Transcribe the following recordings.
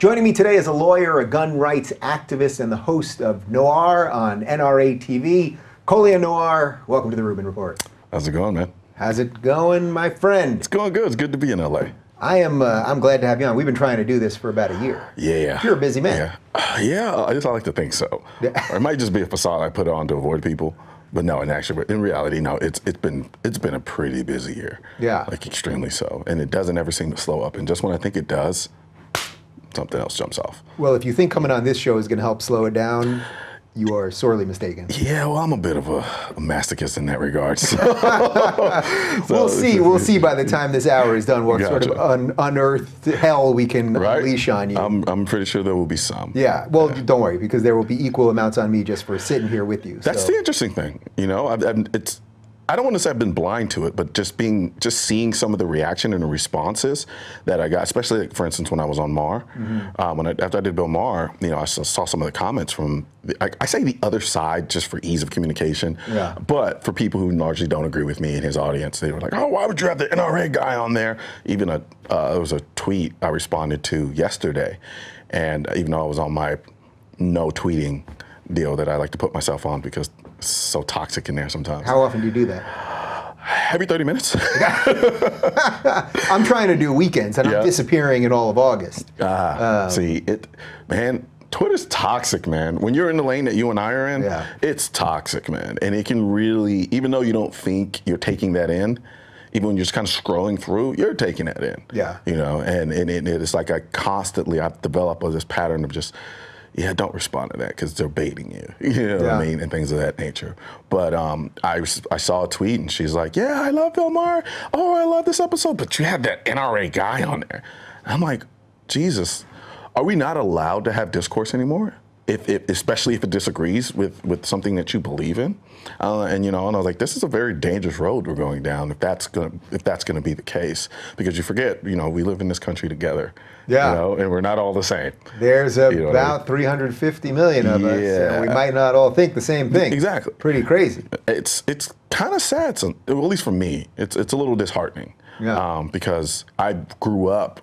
Joining me today is a lawyer, a gun rights activist, and the host of Noir on NRA TV, Kolia Noir. Welcome to the Rubin Report. How's it going, man? How's it going, my friend? It's going good. It's good to be in LA. I'm glad to have you on. We've been trying to do this for about a year. Yeah. You're a busy man. Yeah, I like to think so. Or it might just be a facade I put on to avoid people. But no, in reality, no. It's been a pretty busy year. Yeah. Like extremely so, and it doesn't ever seem to slow up. And just when I think it does, something else jumps off. Well, if you think coming on this show is going to help slow it down, you are sorely mistaken. Yeah, well, I'm a bit of a masochist in that regard. So. We'll see by the time this hour is done what sort of unearthed hell we can unleash on you. I'm pretty sure there will be some. Yeah, well, don't worry, because there will be equal amounts on me just for sitting here with you. That's the interesting thing, you know. I don't want to say I've been blind to it, but just seeing some of the reaction and the responses that I got, especially like, for instance, when I was on Maher, after I did Bill Maher, you know, I saw some of the comments from, I say the other side just for ease of communication, but for people who largely don't agree with me and his audience, they were like, oh, why would you have the NRA guy on there? Even there was a tweet I responded to yesterday, and even though I was on my no tweeting deal that I like to put myself on because it's so toxic in there sometimes. How often do you do that? Every 30 minutes. I'm trying to do weekends, and I'm disappearing in all of August. Man, Twitter's toxic, man. When you're in the lane that you and I are in, it's toxic, man. And it can really, even though you don't think you're taking that in, even when you're just kind of scrolling through, you're taking that in. Yeah. You know, and it's like I've developed this pattern of just, don't respond to that because they're baiting you. You know what I mean? And things of that nature. But I saw a tweet and she's like, yeah, I love Bill Maher. Oh, I love this episode. But you have that NRA guy on there. And I'm like, Jesus, are we not allowed to have discourse anymore? Especially if it disagrees with something that you believe in, and I was like, this is a very dangerous road we're going down if that's gonna be the case, because you forget, we live in this country together, and we're not all the same. There's about 350 million of us, and we might not all think the same thing. Exactly. Pretty crazy. It's kind of sad, so, at least for me, it's a little disheartening, because I grew up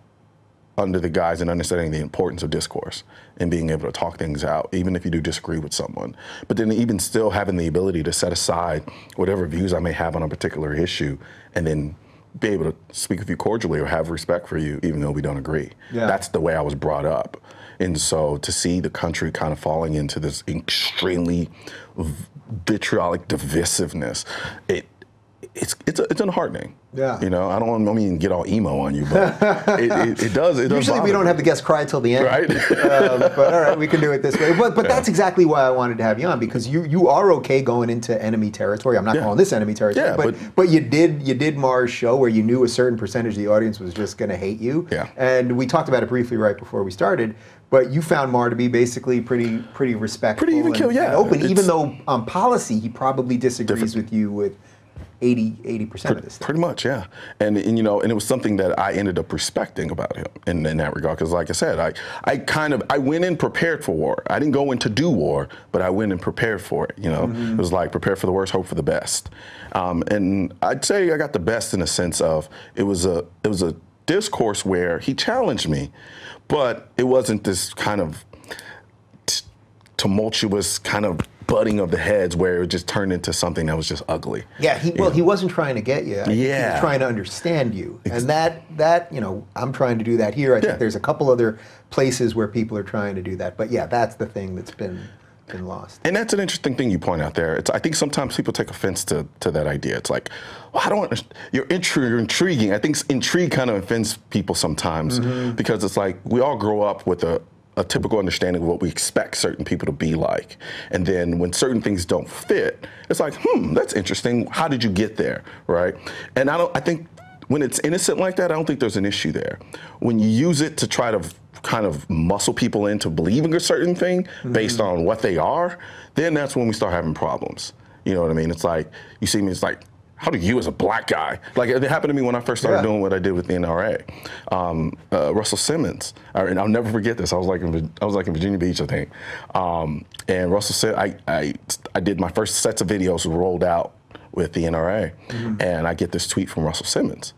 under the guise and understanding the importance of discourse and being able to talk things out, even if you do disagree with someone. But then even still having the ability to set aside whatever views I may have on a particular issue and then be able to speak with you cordially or have respect for you, even though we don't agree. Yeah. That's the way I was brought up. And so to see the country kind of falling into this extremely vitriolic divisiveness, it's unheartening. Yeah. I don't mean to get all emo on you, but it does. Usually we don't have the guest cry till the end. Right. But all right, we can do it this way. But that's exactly why I wanted to have you on, because you are okay going into enemy territory. I'm not calling this enemy territory, but you did Maher's show where you knew a certain percentage of the audience was just going to hate you. Yeah. And we talked about it briefly right before we started. But you found Maher to be basically pretty respectful, pretty even keel, and open, even though on policy he probably disagrees with you with 80% of this stuff. Pretty much, yeah. And it was something that I ended up respecting about him in that regard, because like I said, I went in prepared for war. I didn't go in to do war, but I went in prepared for it. It was like prepare for the worst, hope for the best. And I'd say I got the best in the sense of it was a discourse where he challenged me, but it wasn't this kind of tumultuous kind of butting of the heads where it just turned into something that was just ugly. Yeah, he wasn't trying to get you. He was trying to understand you. And that I'm trying to do that here. I think there's a couple other places where people are trying to do that. But yeah, that's the thing that's been lost. And that's an interesting thing you point out there. I think sometimes people take offense to that idea. It's like, well, I don't understand. You're intriguing. I think intrigue kind of offends people sometimes because it's like we all grow up with a typical understanding of what we expect certain people to be like. And then when certain things don't fit, it's like, that's interesting. How did you get there, right? And I think when it's innocent like that, I don't think there's an issue there. When you use it to try to kind of muscle people into believing a certain thing based on what they are, then that's when we start having problems. You know what I mean? It's like, you see me, it's like, how do you as a black guy? Like it happened to me when I first started doing what I did with the NRA. Russell Simmons, and I'll never forget this. I was like in Virginia Beach, I think. And Russell said, I did my first sets of videos rolled out with the NRA, and I get this tweet from Russell Simmons.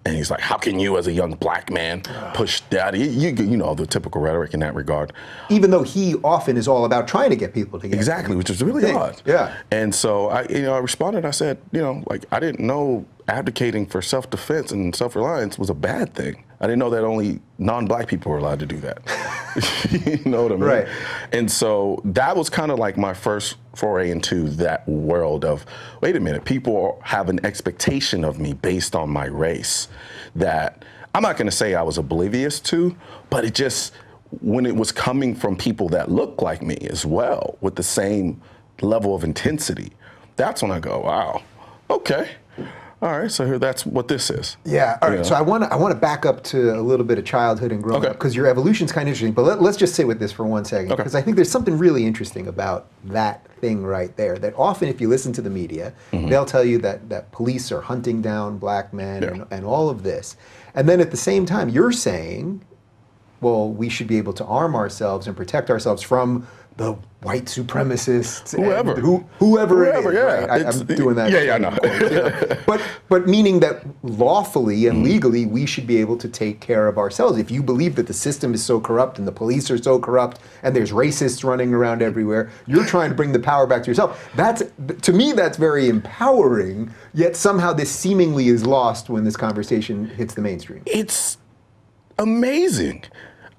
And he's like, how can you as a young black man push that? You know, the typical rhetoric in that regard. Even though he often is all about trying to get people to get exactly, which is really odd. Yeah. And so I responded, I said, like, I didn't know advocating for self-defense and self-reliance was a bad thing. I didn't know that only non-black people were allowed to do that. You know what I mean? Right. And so that was kind of like my first foray into that world of, wait a minute, people have an expectation of me based on my race that I'm not going to say I was oblivious to, but it just, when it was coming from people that look like me as well, with the same level of intensity, that's when I go, wow, okay. All right, so that's what this is. Yeah. All right. So I want to back up to a little bit of childhood and growing up, because your evolution's kind of interesting. But let's just sit with this for 1 second, because I think there's something really interesting about that thing right there. That often, if you listen to the media, they'll tell you that police are hunting down black men and all of this, and then at the same time, you're saying, well, we should be able to arm ourselves and protect ourselves from the white supremacists, whoever it is. Yeah. Right? I'm doing that. Yeah, I know. But meaning that lawfully and legally, we should be able to take care of ourselves. If you believe that the system is so corrupt and the police are so corrupt and there's racists running around everywhere, you're trying to bring the power back to yourself. To me, that's very empowering, yet somehow this seemingly is lost when this conversation hits the mainstream. It's amazing.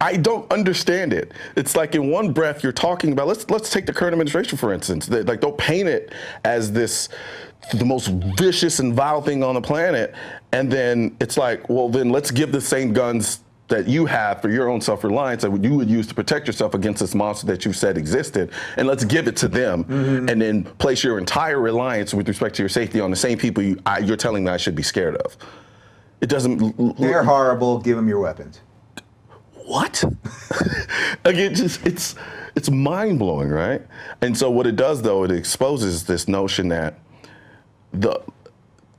I don't understand it. It's like in one breath you're talking about, let's take the current administration, for instance. Like, don't paint it as the most vicious and vile thing on the planet. And then it's like, well, then let's give the same guns that you have for your own self-reliance that you would use to protect yourself against this monster that you said existed, and let's give it to them, and then place your entire reliance with respect to your safety on the same people you're telling me I should be scared of. It doesn't. They're horrible. Give them your weapons. What? Again, it's mind-blowing, right? And so what it does, though, it exposes this notion that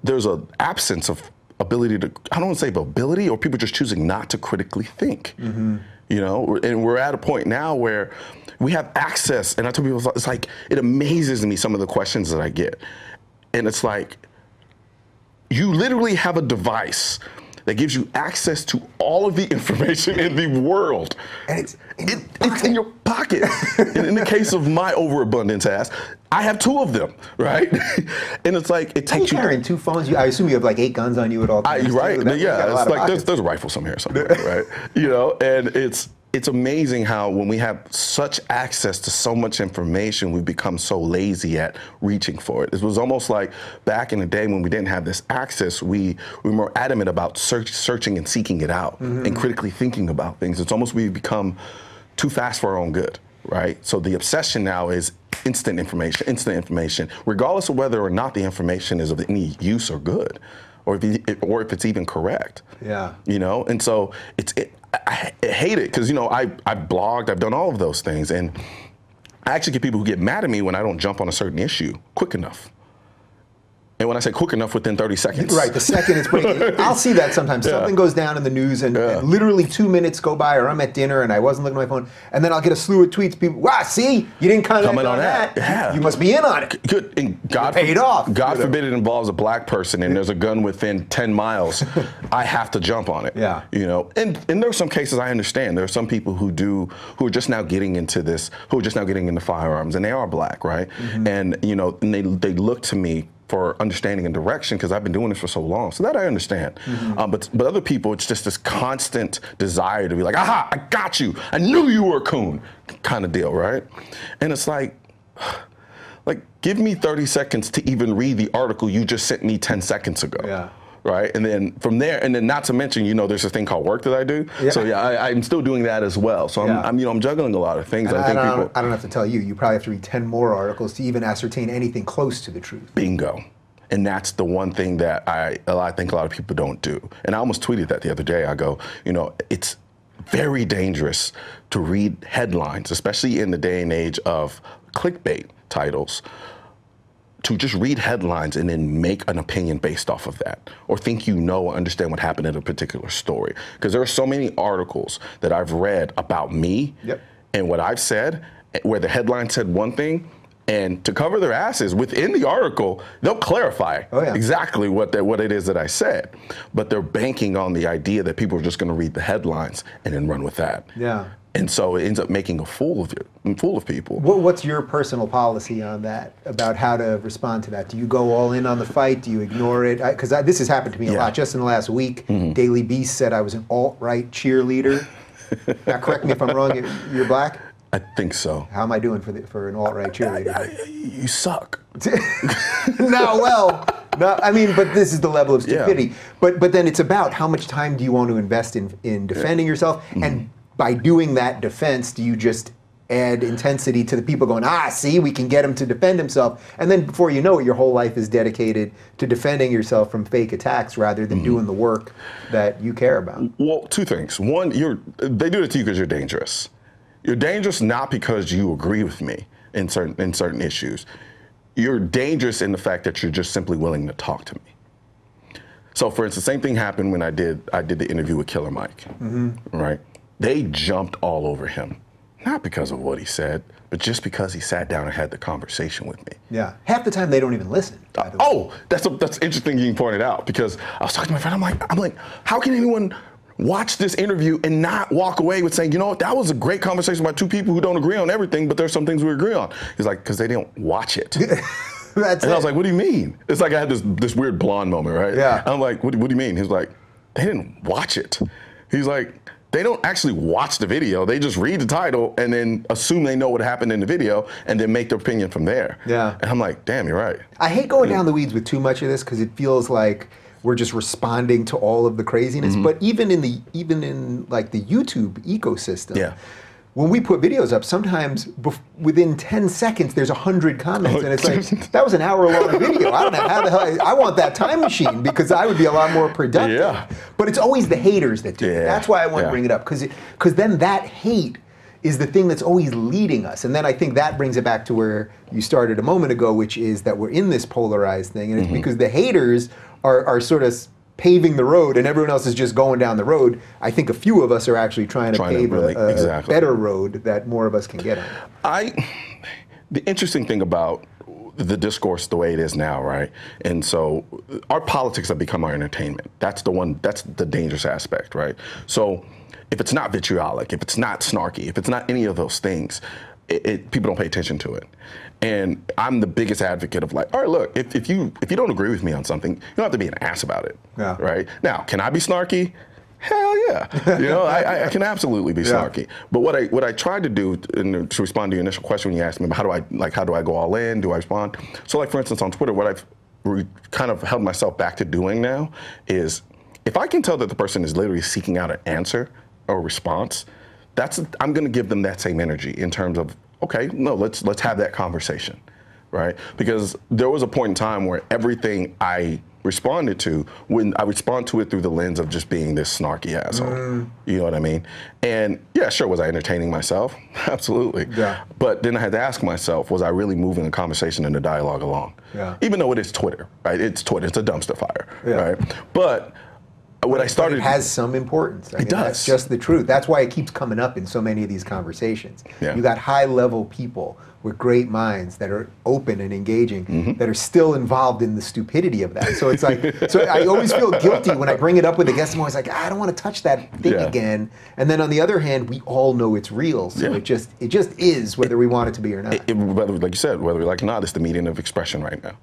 there's an absence of ability to, I don't want to say ability, or people just choosing not to critically think. You know, and we're at a point now where we have access, and I tell people, it's like, it amazes me some of the questions that I get. And it's like, you literally have a device that gives you access to all of the information in the world. And it's in your pocket. In the case of my overabundance ass, I have 2 of them, right? And it's like, it takes you carrying 2 phones. I assume you have like 8 guns on you at all times. Right, yeah, it's like there's a rifle somewhere, right? You know, and it's amazing how when we have such access to so much information, we've become so lazy at reaching for it. It was almost like back in the day when we didn't have this access, we were more adamant about searching and seeking it out and critically thinking about things. It's almost we've become too fast for our own good, right? So the obsession now is instant information, regardless of whether or not the information is of any use or good, or if it's even correct. Yeah. You know, and so I hate it because, you know, I've blogged, I've done all of those things, and I actually get people who get mad at me when I don't jump on a certain issue quick enough. And when I say quick enough, within 30 seconds. Right, the second it's breaking. I'll see that sometimes. Something goes down in the news and literally 2 minutes go by, or I'm at dinner and I wasn't looking at my phone, and then I'll get a slew of tweets. People, wow, see, you didn't comment on that. Yeah. You must be in on it. Good. And God forbid it involves a black person and there's a gun within 10 miles. I have to jump on it. Yeah. You know, and there are some cases I understand. There are some people who are just now getting into this, who are just now getting into firearms, and they are black, right? And, you know, and they look to me for understanding and direction because I've been doing this for so long. So that I understand. But other people, it's just this constant desire to be like, aha, I got you. I knew you were a coon kind of deal, right? And it's like, give me 30 seconds to even read the article you just sent me 10 seconds ago. Yeah. Right, and then from there, and then not to mention, you know, there's this thing called work that I do. Yeah. So yeah, I'm still doing that as well. So I'm juggling a lot of things. And I don't have to tell you. You probably have to read 10 more articles to even ascertain anything close to the truth. Bingo. And that's the one thing that I think a lot of people don't do. And I almost tweeted that the other day. I go, you know, it's very dangerous to read headlines, especially in the day and age of clickbait titles, to just read headlines and then make an opinion based off of that, or think you know or understand what happened in a particular story. Because there are so many articles that I've read about me and what I've said, where the headline said one thing, And to cover their asses, within the article, they'll clarify exactly what it is that I said. But they're banking on the idea that people are just going to read the headlines and then run with that. Yeah. And so it ends up making a fool of people. What's your personal policy on that, about how to respond to that? Do you go all in on the fight? Do you ignore it? Because this has happened to me a lot. Just in the last week, Daily Beast said I was an alt-right cheerleader. Now, correct me if I'm wrong, you're black? I think so. How am I doing for an alt-right cheerleader? You suck. No, I mean, but this is the level of stupidity. But then it's about how much time do you want to invest in defending yourself, and by doing that defense, do you just add intensity to the people going, see, we can get him to defend himself, and then before you know it, your whole life is dedicated to defending yourself from fake attacks rather than doing the work that you care about. Well, two things. One, they do it to you because you're dangerous. You're dangerous not because you agree with me in certain issues. You're dangerous in the fact that you're just simply willing to talk to me. So, for instance, the same thing happened when I did the interview with Killer Mike, right? They jumped all over him, not because of what he said, but just because he sat down and had the conversation with me. Yeah, half the time they don't even listen. That's interesting you pointed out, because I was talking to my friend. I'm like, how can anyone watch this interview and not walk away with saying, you know what, that was a great conversation about two people who don't agree on everything, but there's some things we agree on. He's like, because they didn't watch it. I was like, what do you mean? It's like I had this weird blonde moment, right? Yeah. I'm like, what do you mean? He's like, they didn't watch it. He's like, they don't actually watch the video. They just read the title and then assume they know what happened in the video and then make their opinion from there. Yeah. And I'm like, damn, you're right. I hate going down the weeds with too much of this because it feels like we're just responding to all of the craziness. But even in like the YouTube ecosystem, when we put videos up, sometimes within 10 seconds, there's 100 comments, and it's like, that was an hour-long video. I don't know how the hell, I want that time machine, because I would be a lot more productive. Yeah. But it's always the haters that do it. That's why I want to bring it up, because then that hate is the thing that's always leading us. And then I think that brings it back to where you started a moment ago, which is that we're in this polarized thing, and it's because the haters are sort of paving the road and everyone else is just going down the road. I think a few of us are actually trying to pave a better road that more of us can get on. The interesting thing about the discourse the way it is now, right? And so our politics have become our entertainment. That's the dangerous aspect, right? So if it's not vitriolic, if it's not snarky, if it's not any of those things, people don't pay attention to it. And I'm the biggest advocate of like, all right, look, if you don't agree with me on something, you don't have to be an ass about it, right? Now, can I be snarky? Hell yeah, you know, I can absolutely be snarky. But what I tried to do, and to respond to your initial question when you asked me about how do I go all in? Do I respond? So, like for instance, on Twitter, what I've kind of held myself back to doing now is, if I can tell that the person is literally seeking out an answer or response, I'm going to give them that same energy in terms of, okay, no, let's have that conversation, right? Because there was a point in time where everything I responded to, when I respond to it through the lens of just being this snarky asshole, you know what I mean? And yeah, sure, was I entertaining myself? Absolutely. Yeah. But then I had to ask myself, was I really moving the conversation and the dialogue along? Yeah. Even though it is Twitter, right? It's Twitter, it's a dumpster fire, right? But when I started, it has some importance. I mean, does. That's just the truth. That's why it keeps coming up in so many of these conversations. Yeah. You got high-level people with great minds that are open and engaging, that are still involved in the stupidity of that. So it's like, so I always feel guilty when I bring it up with a guest. I'm always like, I don't want to touch that thing again. And then on the other hand, we all know it's real. So it just is, whether we want it to be or not. Whether, like you said, whether we like it or not, it's the medium of expression right now.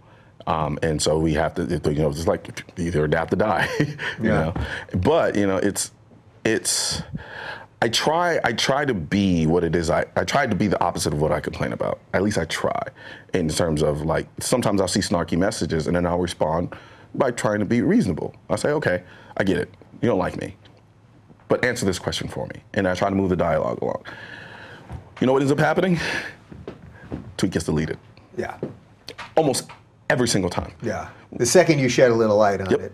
And so we have to, you know, it's like either adapt or die, you know. But you know, I try to be what it is. I try to be the opposite of what I complain about. At least I try, in terms of like, sometimes I'll see snarky messages and then I'll respond by trying to be reasonable. I'll say, okay, I get it. You don't like me, but answer this question for me. And I try to move the dialogue along. You know what ends up happening? Tweet gets deleted. Yeah. Almost every single time. Yeah. The second you shed a little light on it,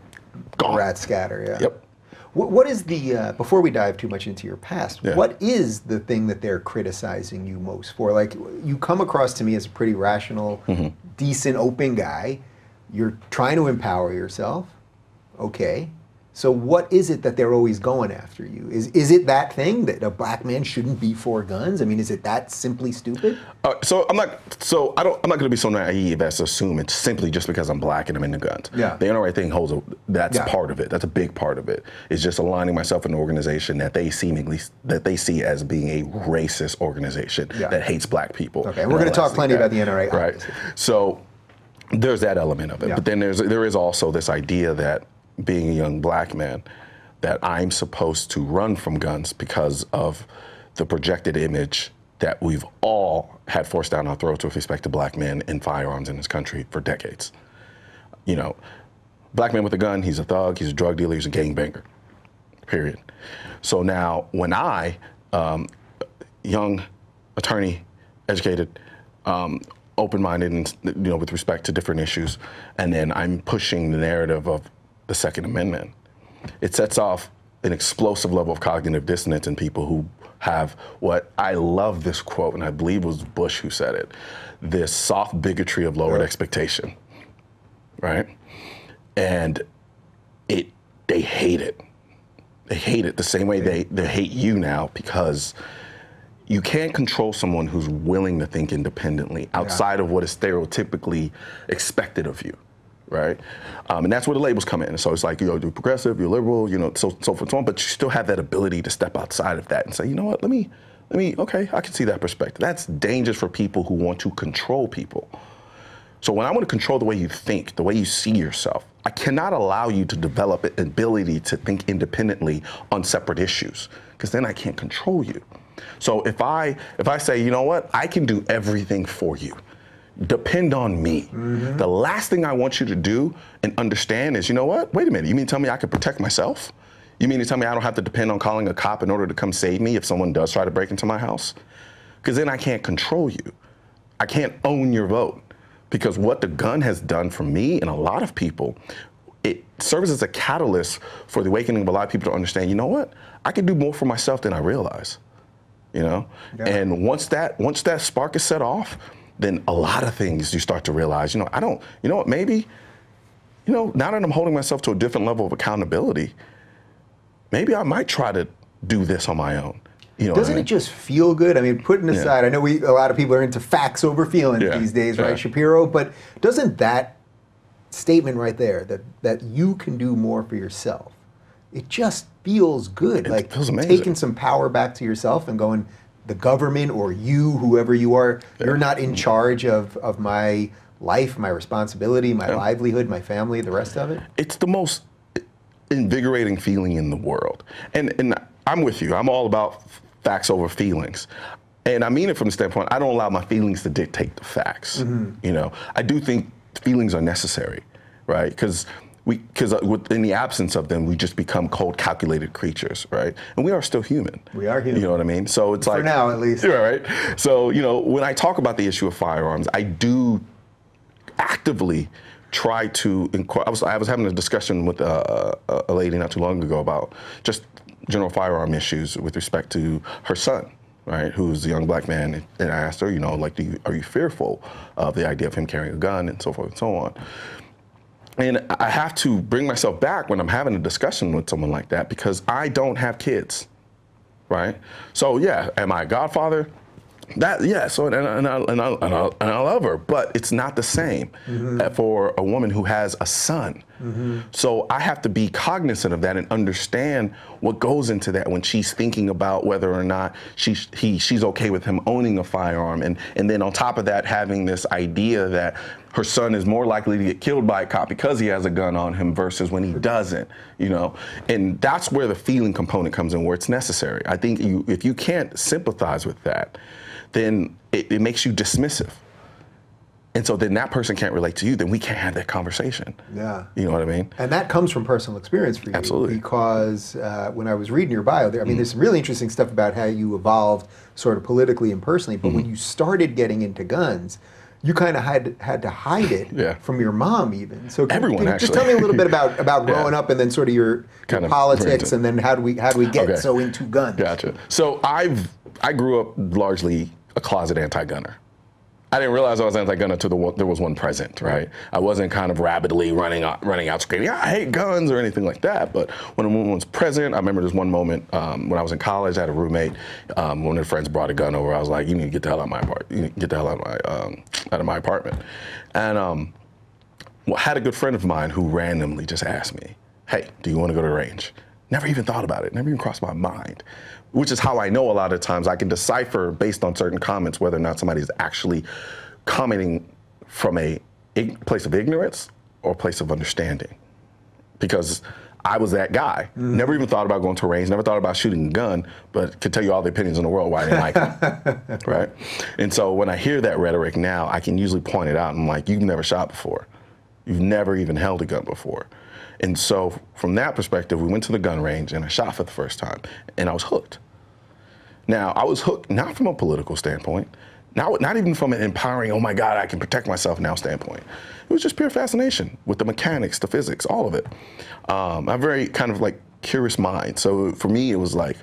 gone. Rats scatter. Yeah. Yep. What is the, before we dive too much into your past, what is the thing that they're criticizing you most for? Like, you come across to me as a pretty rational, decent, open guy. You're trying to empower yourself. Okay. So what is it that they're always going after you? Is it that thing that a black man shouldn't be for guns? I mean, is it that simply stupid? I'm not going to be so naive as to assume it's simply just because I'm black and I'm into guns. Yeah. The NRA thing that's part of it. That's a big part of it. It's just aligning myself in an organization that they see as being a racist organization that hates black people. Okay, and we're going to talk plenty about the NRA. Right. Obviously. So there's that element of it. Yeah. But then there is also this idea that being a young black man, that I'm supposed to run from guns because of the projected image that we've all had forced down our throats with respect to black men and firearms in this country for decades. You know, black man with a gun, he's a thug, he's a drug dealer, he's a gangbanger, period. So now when I, young attorney, educated, open-minded, and with respect to different issues, and then I'm pushing the narrative of the Second Amendment, it sets off an explosive level of cognitive dissonance in people who have what, I love this quote, and I believe it was Bush who said it, this soft bigotry of lowered expectation, right? And they hate it. They hate it the same way they hate you now, because you can't control someone who's willing to think independently outside of what is stereotypically expected of you. Right, and that's where the labels come in. So it's like, you're progressive, you're liberal, so forth and so on. But you still have that ability to step outside of that and say, you know what, let me, okay, I can see that perspective. That's dangerous for people who want to control people. So when I want to control the way you think, the way you see yourself, I cannot allow you to develop an ability to think independently on separate issues, because then I can't control you. So if I say, you know what, I can do everything for you, depend on me. Mm-hmm. The last thing I want you to do and understand is, you know what? Wait a minute. You mean to tell me I can protect myself? You mean to tell me I don't have to depend on calling a cop in order to come save me if someone does try to break into my house? Because then I can't control you. I can't own your vote. Because what the gun has done for me and a lot of people, it serves as a catalyst for the awakening of a lot of people to understand, you know what? I can do more for myself than I realize. And once that spark is set off, then a lot of things you start to realize, now that I'm holding myself to a different level of accountability, maybe I might try to do this on my own. Doesn't it just feel good? I mean, putting aside, I know a lot of people are into facts over feelings these days, right, Shapiro? But doesn't that statement right there, that you can do more for yourself, it just feels good. It feels amazing. Taking some power back to yourself and going, the government or you, whoever you are, you're not in charge of my life, my responsibility, my livelihood, my family, the rest of it. It's the most invigorating feeling in the world. And I'm with you. I'm all about facts over feelings. And I mean it from the standpoint, I don't allow my feelings to dictate the facts. Mm-hmm. I do think feelings are necessary, right? Because in the absence of them, we just become cold, calculated creatures, right? And we are still human. We are human. You know what I mean? So it's for now, at least. Right. So when I talk about the issue of firearms, I do actively try to inquire. I was having a discussion with a lady not too long ago about just general firearm issues with respect to her son, right, who's a young black man, and I asked her, are you fearful of the idea of him carrying a gun and so forth and so on? And I have to bring myself back when I'm having a discussion with someone like that, because I don't have kids, right? So yeah, am I a godfather? So and I love her, but it's not the same for a woman who has a son. Mm-hmm. So I have to be cognizant of that and understand what goes into that when she's thinking about whether or not she's okay with him owning a firearm, and then on top of that having this idea that her son is more likely to get killed by a cop because he has a gun on him versus when he doesn't, and that's where the feeling component comes in, where it's necessary. I think if you can't sympathize with that, then it makes you dismissive. And so then that person can't relate to you, then we can't have that conversation. Yeah. You know what I mean? And that comes from personal experience for you. Absolutely. Because when I was reading your bio, there's some really interesting stuff about how you evolved sort of politically and personally, but when you started getting into guns, you kind of had to hide it from your mom even. So everyone actually. Just tell me a little bit about growing up and then sort of your politics, and then how do we get so into guns? Gotcha. So I grew up largely a closet anti-gunner. I didn't realize I was anti-gun until there was one present, right? I wasn't kind of rabidly running out screaming, I hate guns or anything like that. But when one was present, I remember there's one moment when I was in college, I had a roommate, one of their friends brought a gun over. I was like, you need to get the hell out of my apartment. You need to get the hell out of my apartment. And I had a good friend of mine who randomly just asked me, hey, do you want to go to the range? Never even thought about it, never even crossed my mind. Which is how I know a lot of times I can decipher based on certain comments whether or not somebody's actually commenting from a place of ignorance or a place of understanding. Because I was that guy. Never even thought about going to a range, never thought about shooting a gun, but could tell you all the opinions in the world why I didn't like it, right? And so when I hear that rhetoric now, I can usually point it out and I'm like, you've never shot before. You've never even held a gun before. And so from that perspective, we went to the gun range and I shot for the first time and I was hooked. Now, I was hooked not from a political standpoint, not even from an empowering, oh my God, I can protect myself now standpoint. It was just pure fascination with the mechanics, the physics, all of it. I'm a very kind of like curious mind. So for me, it was like,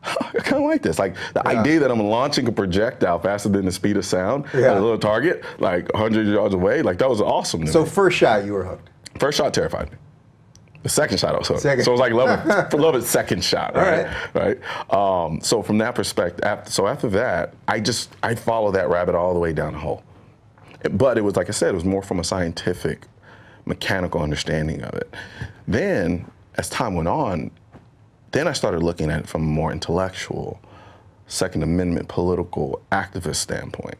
I kind of like this. Like the idea that I'm launching a projectile faster than the speed of sound at a little target, like 100 yards away, like that was awesome to me. So first shot, you were hooked? First shot terrified me. The second shot I was hooked. So it was like love it second shot, right? Right. So from that perspective, after that, I followed that rabbit all the way down the hole. But it was, like I said, it was more from a scientific, mechanical understanding of it. Then, as time went on, then I started looking at it from a more intellectual, Second Amendment, political, activist standpoint.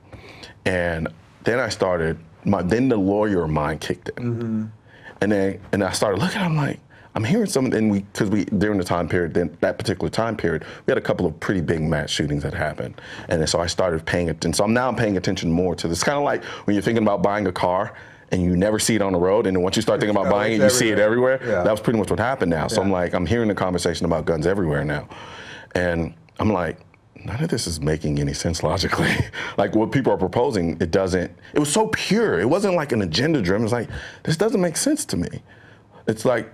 And then I started, then the lawyer mind kicked in. And I started looking, I'm like, I'm hearing some, and during the time period, that particular time period, we had a couple of pretty big mass shootings that happened. And so I started paying attention. So I'm paying attention more to this. Kind of like when you're thinking about buying a car and you never see it on the road, and then once you start thinking about buying it, you see it everywhere. That was pretty much what happened now. So I'm hearing the conversation about guns everywhere now. And I'm like, none of this is making any sense logically. Like what people are proposing, it was so pure. It wasn't like an agenda driven. It was like, this doesn't make sense to me. It's like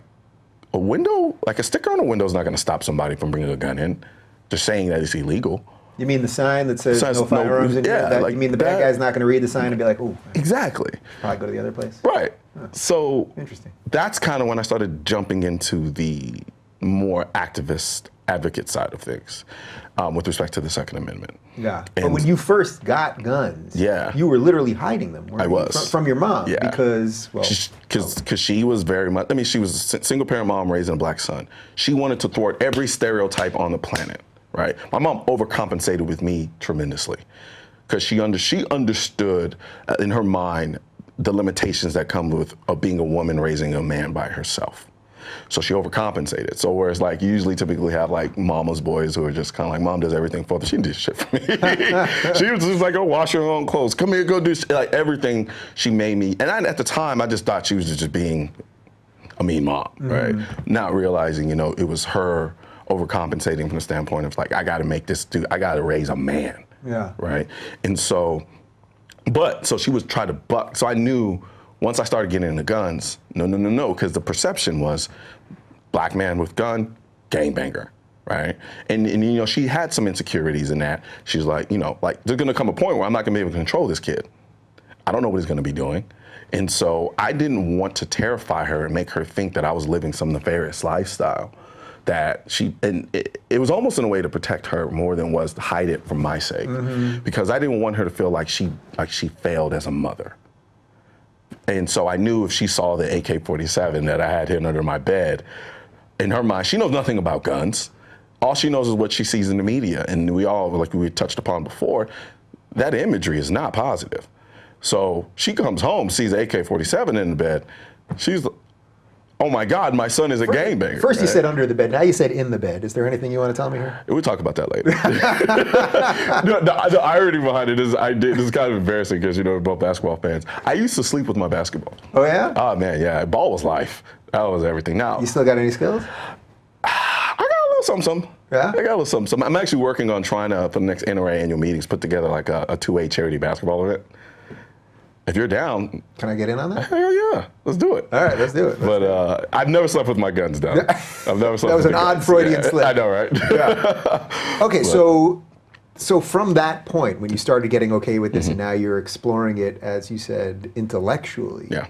a window, like a sticker on a window is not gonna stop somebody from bringing a gun in, just saying that it's illegal. You mean the sign that says no firearms in here? You mean the bad guy's not gonna read the sign and be like, oh. Exactly. Probably go to the other place. Right. So interesting. That's kind of when I started jumping into the more activist advocate side of things with respect to the Second Amendment. Yeah, but when you first got guns, you were literally hiding them. I was. From your mom, because, well. Because she was very much, she was a single parent mom raising a black son. She wanted to thwart every stereotype on the planet, right? My mom overcompensated with me tremendously because she understood in her mind the limitations that come with being a woman raising a man by herself. So she overcompensated. So whereas like you usually typically have like mama's boys who are just kind of like, mom does everything for them. She didn't do shit for me. She was just like, go wash your own clothes. Come here, go do like everything she made me. And at the time, I just thought she was just being a mean mom, right? Not realizing, it was her overcompensating from the standpoint of like, I got to make this dude, I got to raise a man, right? And so, so she was trying to buck. So I knew once I started getting into guns, no, because the perception was black man with gun, gangbanger, right? And she had some insecurities in that. She's like, there's gonna come a point where I'm not gonna be able to control this kid. I don't know what he's gonna be doing. And so I didn't want to terrify her and make her think that I was living some nefarious lifestyle. It was almost in a way to protect her more than was to hide it for my sake. Because I didn't want her to feel like she failed as a mother. And so I knew if she saw the AK-47 that I had hidden under my bed, in her mind, she knows nothing about guns. All she knows is what she sees in the media. And we all, like we touched upon before, that imagery is not positive. So she comes home, sees the AK-47 in the bed. She's, oh my God, my son is a gangbanger. First you said under the bed, now you said in the bed. Is there anything you want to tell me here? We'll talk about that later. The irony behind it is this is kind of embarrassing because, we're both basketball fans. I used to sleep with my basketball. Oh yeah? Oh man, yeah. Ball was life. That was everything. Now, you still got any skills? I got a little something. Yeah? I got a little something. I'm actually working on trying to, for the next NRA annual meetings, put together like a 2A charity basketball event. If you're down. Can I get in on that? Hell yeah. Let's do it. All right, let's do it. But I've never slept with my guns down. I've never slept with my guns. That was an odd Freudian slip. I know, right? Yeah. Okay, so So from that point, when you started getting okay with this, and now you're exploring it, as you said, intellectually. Yeah.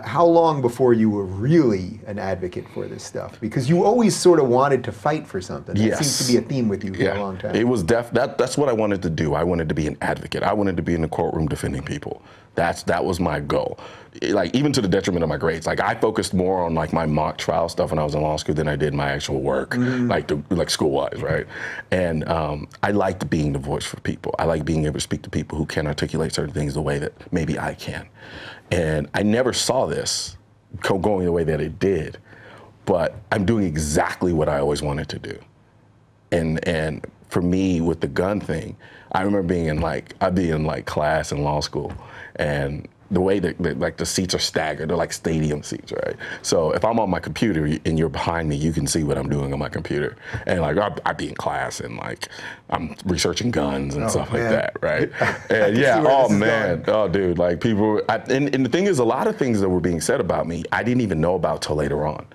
How long before you were really an advocate for this stuff? Because you always sort of wanted to fight for something. That seems to be a theme with you for a long time. It was that's what I wanted to do. I wanted to be an advocate. I wanted to be in the courtroom defending people. That was my goal. Like, even to the detriment of my grades. Like, I focused more on like my mock trial stuff when I was in law school than I did my actual work, like school-wise, right? And I liked being the voice for people. I like being able to speak to people who can't articulate certain things the way that maybe I can. And I never saw this going the way that it did, but I'm doing exactly what I always wanted to do. And for me, with the gun thing, I remember being in like class in law school, and the way that like the seats are staggered, they're like stadium seats, right? So if I'm on my computer and you're behind me, you can see what I'm doing on my computer. And like I'd be in class and like I'm researching guns and stuff like that, right? And oh dude, like people, and the thing is, a lot of things that were being said about me, I didn't even know about till later on.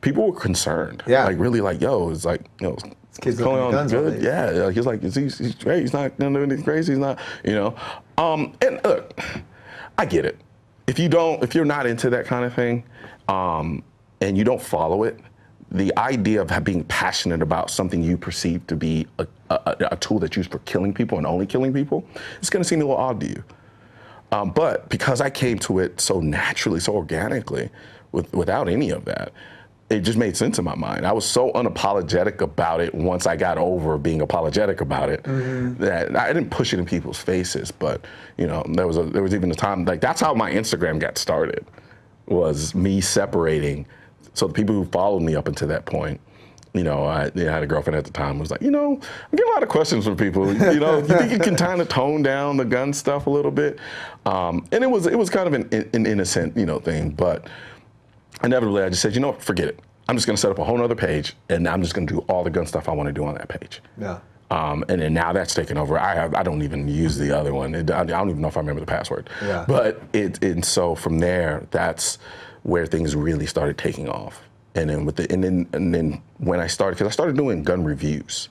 People were concerned, like really like, yo, it's like, you know, this kid's looking at guns good, like, he's like, he's great, he's not gonna do anything crazy, he's not, you know. And look, I get it. If you're not into that kind of thing, and you don't follow it, the idea of being passionate about something you perceive to be a tool that's used for killing people and only killing people, it's gonna seem a little odd to you. But because I came to it so naturally, so organically, without any of that, it just made sense in my mind. I was so unapologetic about it once I got over being apologetic about it that I didn't push it in people's faces. But you know, there was even a time, like, that's how my Instagram got started, was me separating. So the people who followed me up until that point, you know, I had a girlfriend at the time who was like, you know, I'm getting a lot of questions from people. You know, you think you can kind of tone down the gun stuff a little bit? And it was kind of an innocent, you know, thing, but inevitably, I just said, you know what, forget it. I'm just gonna set up a whole other page, and I'm just gonna do all the gun stuff I wanna do on that page. Yeah. And then now that's taken over. I don't even use the other one. I don't even know if I remember the password. Yeah. But and so from there, that's where things really started taking off. And then and then when I started, because I started doing gun reviews,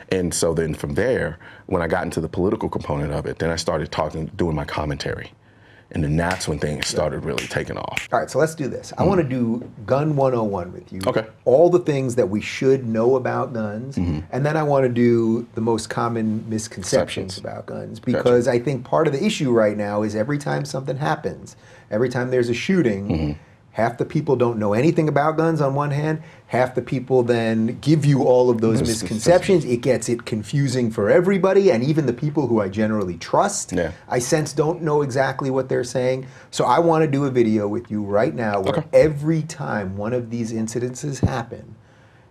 and so then from there, when I got into the political component of it, then I started doing my commentary. And then that's when things started really taking off. All right, so let's do this. I want to do Gun 101 with you. Okay. All the things that we should know about guns. And then I want to do the most common misconceptions about guns. Because I think part of the issue right now is every time something happens, every time there's a shooting, half the people don't know anything about guns on one hand, half the people then give you all of those misconceptions. It gets it confusing for everybody, and even the people who I generally trust, I sense don't know exactly what they're saying. So I want to do a video with you right now where every time one of these incidences happen,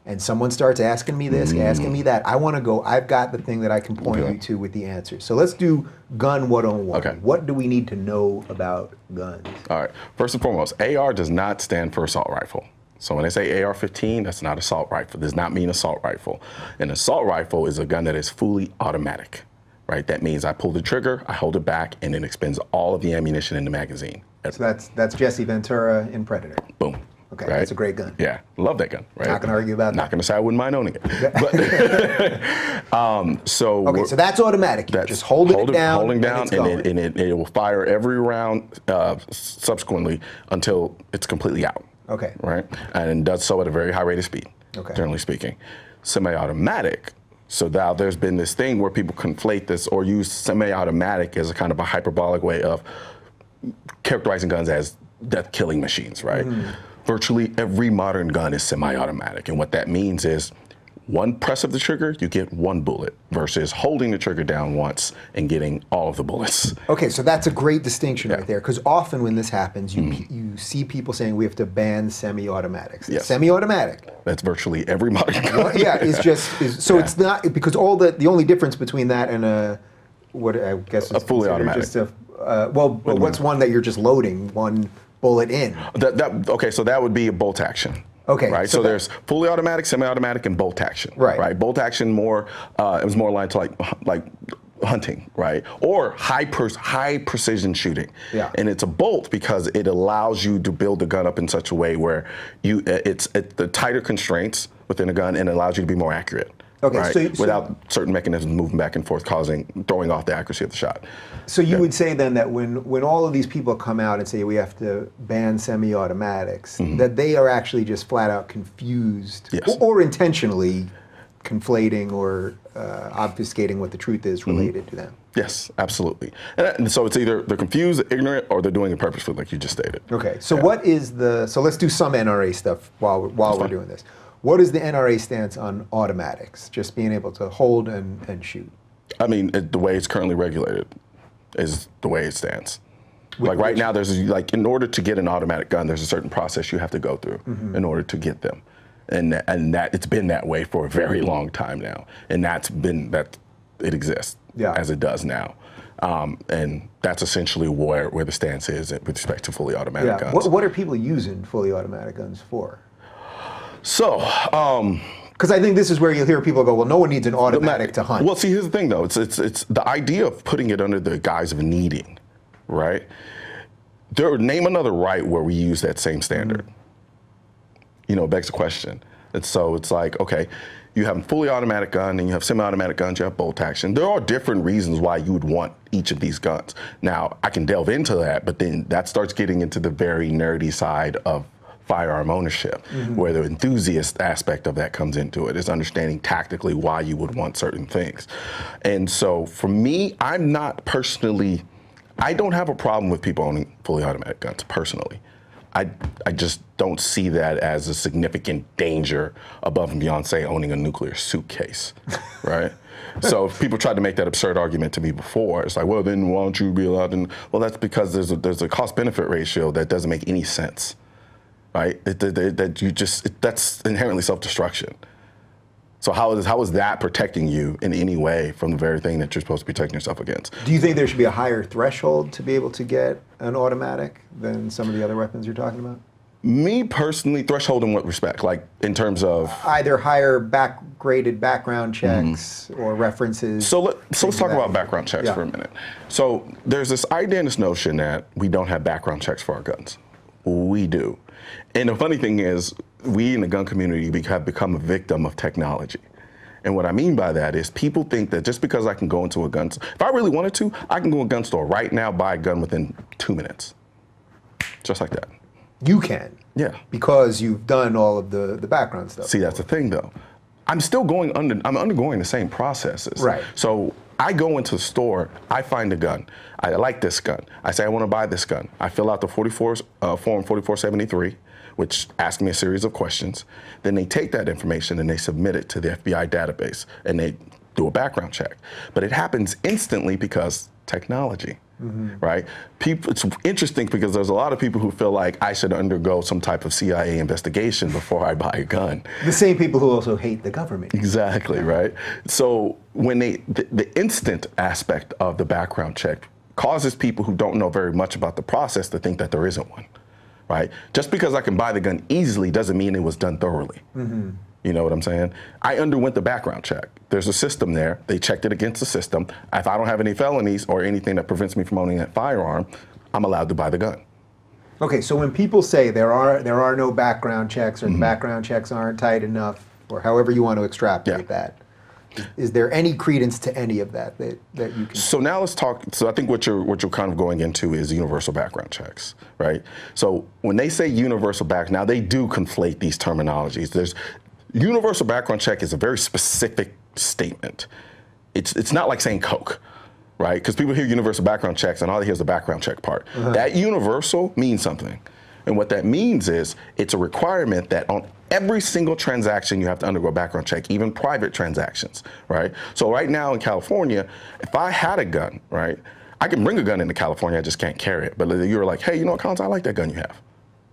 and someone starts asking me this, asking me that, I want to go, I've got the thing that I can point you to with the answers. So let's do Gun 101. What do we need to know about guns? All right. First and foremost, AR does not stand for assault rifle. So when they say AR-15, that's not assault rifle. Does not mean assault rifle. An assault rifle is a gun that is fully automatic, right? That means I pull the trigger, I hold it back, and it expends all of the ammunition in the magazine. So that's Jesse Ventura in Predator. Boom. Okay, that's a great gun. Yeah, love that gun. Right? Not gonna argue about that. Not gonna say I wouldn't mind owning it. But so so that's automatic. You just holding it down, and it will fire every round subsequently until it's completely out. Okay. Right, and does so at a very high rate of speed. Okay. Generally speaking, semi-automatic. So now there's been this thing where people conflate this or use semi-automatic as a kind of a hyperbolic way of characterizing guns as death-killing machines, right? Virtually every modern gun is semi-automatic, and what that means is one press of the trigger, you get one bullet, versus holding the trigger down once and getting all of the bullets. Okay, so that's a great distinction right there, because often when this happens, you see people saying we have to ban semi-automatics. Yes. Semi-automatic. That's virtually every modern gun. Well, it's not, because the only difference between that and what I guess is a fully automatic. Just what's one that you're just loading one bullet in? Okay, so that would be a bolt action. Okay. Right. So there's fully automatic, semi-automatic, and bolt action. Right. Right. Bolt action it was more aligned to like hunting, right? Or high precision shooting. Yeah. And it's a bolt because it allows you to build the gun up in such a way where it's the tighter constraints within a gun and it allows you to be more accurate. Okay, right? Without certain mechanisms moving back and forth, throwing off the accuracy of the shot. So you would say then that when all of these people come out and say we have to ban semi-automatics, that they are actually just flat out confused, or intentionally conflating or obfuscating what the truth is related to them. Yes, absolutely. And so it's either they're confused, ignorant, or they're doing it purposefully, like you just stated. Okay, so what is so let's do some NRA stuff while we're doing this. What is the NRA stance on automatics, just being able to hold and shoot? I mean, the way it's currently regulated is the way it stands. Like right now, in order to get an automatic gun, there's a certain process you have to go through in order to get them. And that it's been that way for a very long time now. And that it exists as it does now. And that's essentially where the stance is with respect to fully automatic guns. What are people using fully automatic guns for? So, because I think this is where you'll hear people go, well, no one needs an automatic to hunt. Well, see, here's the thing, though. It's the idea of putting it under the guise of needing, right? Name another right where we use that same standard. You know, it begs the question. And so it's like, okay, you have a fully automatic gun and you have semi-automatic guns, you have bolt action. There are different reasons why you would want each of these guns. Now, I can delve into that, but then that starts getting into the very nerdy side of firearm ownership, where the enthusiast aspect of that comes into it, is understanding tactically why you would want certain things. And so for me, I don't have a problem with people owning fully automatic guns, personally. I just don't see that as a significant danger above and beyond, say, owning a nuclear suitcase, right? So if people tried to make that absurd argument to me before, it's like, well, then why don't you be allowed to? Well, that's because there's a cost-benefit ratio that doesn't make any sense. Right? That's inherently self-destruction. So how is that protecting you in any way from the very thing that you're supposed to be protecting yourself against? Do you think there should be a higher threshold to be able to get an automatic than some of the other weapons you're talking about? Me personally, threshold in what respect? Like in terms of either higher graded background checks or references. So let's talk about background checks for a minute. So there's this idea and this notion that we don't have background checks for our guns. We do. And the funny thing is, we in the gun community have become a victim of technology. And what I mean by that is people think that just because I can go into a gun store, if I really wanted to, I can go to a gun store right now, buy a gun within 2 minutes. Just like that. You can? Yeah. Because you've done all of the background stuff. See, that's the thing, though. I'm undergoing the same processes. Right. So I go into the store, I find a gun. I like this gun. I say I want to buy this gun. I fill out the form 4473, which asks me a series of questions. Then they take that information and they submit it to the FBI database and they do a background check. But it happens instantly because technology. Right? It's interesting because there's a lot of people who feel like I should undergo some type of CIA investigation before I buy a gun. The same people who also hate the government. Exactly, right? So when the instant aspect of the background check causes people who don't know very much about the process to think that there isn't one, right? Just because I can buy the gun easily doesn't mean it was done thoroughly. You know what I'm saying? I underwent the background check. There's a system there. They checked it against the system. If I don't have any felonies or anything that prevents me from owning that firearm, I'm allowed to buy the gun. Okay, so when people say there are no background checks or the background checks aren't tight enough, or however you want to extrapolate that, is there any credence to any of that that you can? So now let's talk. So I think what you're kind of going into is universal background checks, right? So when they say universal now they do conflate these terminologies. Universal background check is a very specific statement. It's not like saying Coke, right? Because people hear universal background checks and all they hear is the background check part. That universal means something. And what that means is it's a requirement that on every single transaction you have to undergo a background check, even private transactions, right? So right now in California, if I had a gun, right, I can bring a gun into California, I just can't carry it. But you're like, hey, you know what, Collins, I like that gun you have,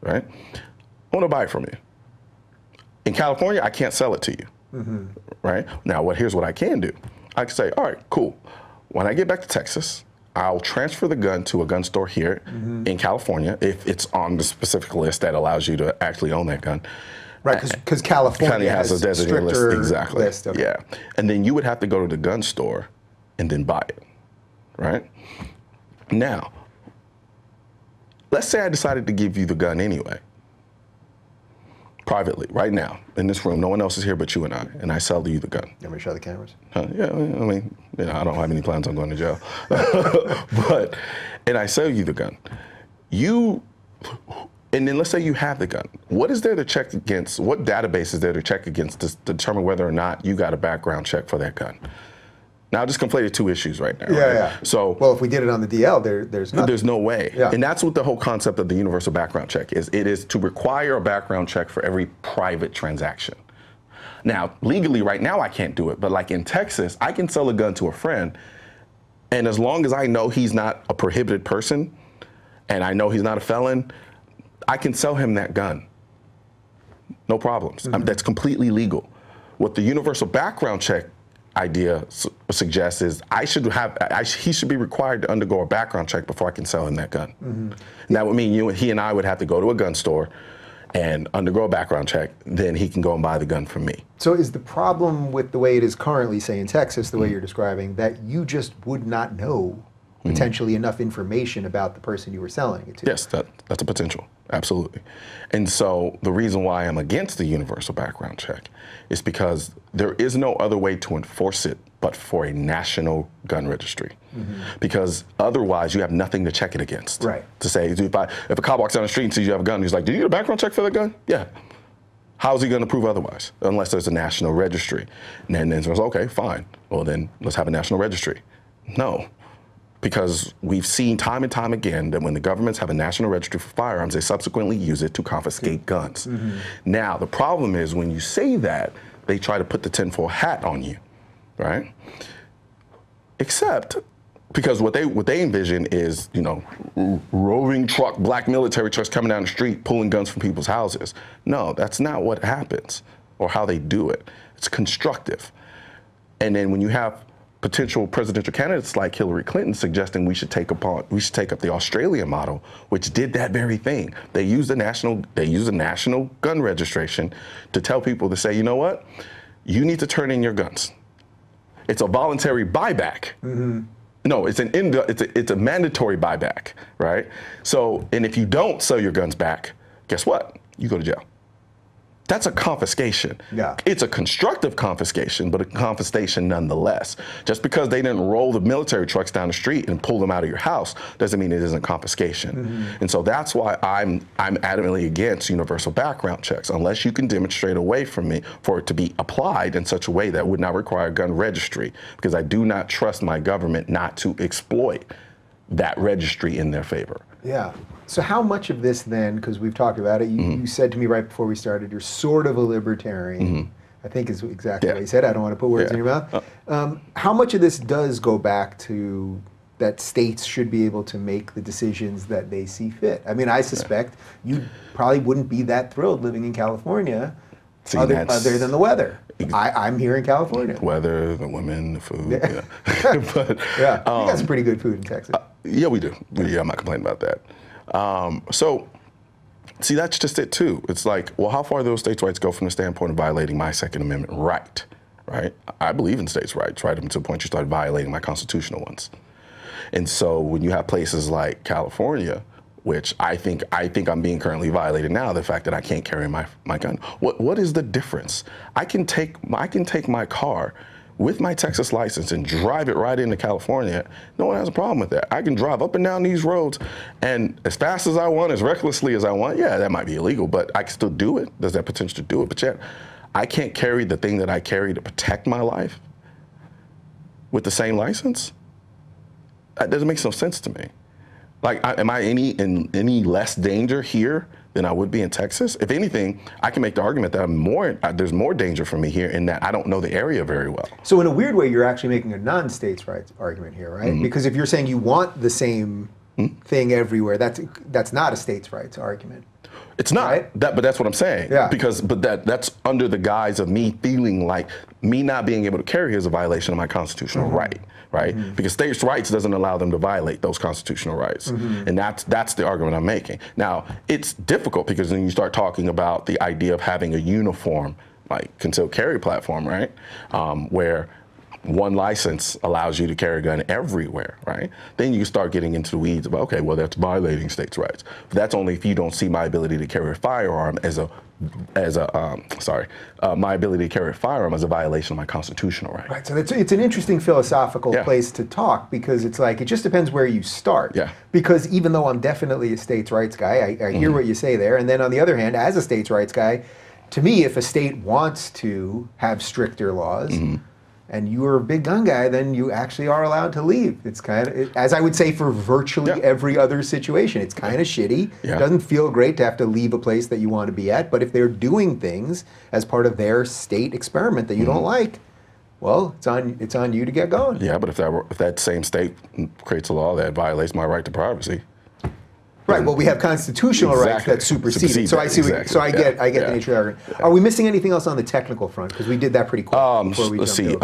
right? I want to buy it from you. In California, I can't sell it to you, right? Now, here's what I can do. I can say, all right, cool. When I get back to Texas, I'll transfer the gun to a gun store here in California if it's on the specific list that allows you to actually own that gun. Right, because California has a designated list. Exactly. Okay. Yeah. And then you would have to go to the gun store and then buy it, right? Now, let's say I decided to give you the gun anyway. privately, right now, in this room, no one else is here but you and I sell you the gun. You want me to show the cameras? Yeah, I mean, I don't have any plans on going to jail. And I sell you the gun. And then let's say you have the gun. What is there to check against? What database is there to check against to determine whether or not you got a background check for that gun? Now, I just conflated two issues right now. Yeah, right? yeah. So, well, if we did it on the DL, there's nothing. There's no way. Yeah. And that's what the whole concept of the universal background check is. It is to require a background check for every private transaction. Now, legally, right now, I can't do it. But like in Texas, I can sell a gun to a friend. And as long as I know he's not a prohibited person and I know he's not a felon, I can sell him that gun. No problems. Mm-hmm. That's completely legal. What the universal background check idea suggests is he should be required to undergo a background check before I can sell him that gun. Mm-hmm. And that would mean he and I would have to go to a gun store and undergo a background check, then he can go and buy the gun from me. So is the problem with the way it is currently, say in Texas, the way you're describing, that you just would not know potentially enough information about the person you were selling it to? Yes, that's a potential, absolutely. And so the reason why I'm against the universal background check is because there is no other way to enforce it but for a national gun registry. Mm-hmm. Because otherwise you have nothing to check it against. Right. To say, if a cop walks down the street and sees you have a gun, he's like, "Do you need a background check for that gun?" Yeah. How is he going to prove otherwise? Unless there's a national registry. And then it says, okay, fine. Well, then let's have a national registry. No. Because we've seen time and time again that when the governments have a national registry for firearms, they subsequently use it to confiscate guns. Mm-hmm. Now, the problem is when you say that, they try to put the tinfoil hat on you, right? Except because what they envision is, roving truck, black military trucks coming down the street, pulling guns from people's houses. No, that's not what happens or how they do it. It's constructive. And then when you have potential presidential candidates like Hillary Clinton suggesting we should take up the Australian model, which did that very thing. They used a national gun registration to tell people to say, you know what, you need to turn in your guns. It's a voluntary buyback. Mm-hmm. No, it's a mandatory buyback, right? So, and if you don't sell your guns back, guess what? You go to jail. That's a confiscation. Yeah. It's a constructive confiscation, but a confiscation nonetheless. Just because they didn't roll the military trucks down the street and pull them out of your house doesn't mean it isn't confiscation. Mm-hmm. And so that's why I'm adamantly against universal background checks, unless you can demonstrate a way for it to be applied in such a way that would not require a gun registry, because I do not trust my government not to exploit that registry in their favor. Yeah. So how much of this then, because we've talked about it, you said to me right before we started, you're sort of a libertarian, I think is exactly what you said. I don't want to put words in your mouth. How much of this does go back to that states should be able to make the decisions that they see fit? I mean, I suspect you probably wouldn't be that thrilled living in California other than the weather. I'm here in California. Weather, the women, the food. Yeah. But, you got some pretty good food in Texas. Yeah, we do. Yeah, I'm not complaining about that. So, see, that's just it too. It's like, well, how far do those states' rights go from the standpoint of violating my Second Amendment right? Right? I believe in states' rights, right? Up until the point you start violating my constitutional ones. And so when you have places like California, which I think I'm being currently violated now, the fact that I can't carry my gun. What is the difference? I can take my car with my Texas license and drive it right into California. No one has a problem with that. I can drive up and down these roads and as fast as I want, as recklessly as I want. Yeah, that might be illegal, but I can still do it. There's that potential to do it. But yet, I can't carry the thing that I carry to protect my life with the same license? That doesn't make no sense to me. Like, am I in any less danger here than I would be in Texas? If anything, I can make the argument that there's more danger for me here in that I don't know the area very well. So in a weird way, you're actually making a non-states' rights argument here, right? Mm-hmm. Because if you're saying you want the same thing everywhere, that's not a states' rights argument. It's not, right? But that's what I'm saying. Yeah. But that's under the guise of me feeling like me not being able to carry is a violation of my constitutional right, right? Mm-hmm. Because states' rights doesn't allow them to violate those constitutional rights. Mm-hmm. And that's the argument I'm making. Now, it's difficult because then you start talking about the idea of having a uniform, like, concealed carry platform, right? Where one license allows you to carry a gun everywhere, right? Then you start getting into the weeds about, okay, well, that's violating states' rights. But that's only if you don't see my ability to carry a firearm my ability to carry a firearm as a violation of my constitutional right. Right. So it's an interesting philosophical place to talk, because it's like, it just depends where you start. Yeah. Because even though I'm definitely a states' rights guy, I hear what you say there. And then on the other hand, as a states' rights guy, to me, if a state wants to have stricter laws, and you're a big gun guy, then you actually are allowed to leave. It's kind of, as I would say for virtually every other situation, it's kind of shitty. It doesn't feel great to have to leave a place that you want to be at, but if they're doing things as part of their state experiment that you don't like, well, it's on you to get going. Yeah, but if that same state creates a law that violates my right to privacy. Right. Well, we have constitutional rights that supersede. So I see. So I get the nature of the argument. Are we missing anything else on the technical front? Because we did that pretty quick. Let's see.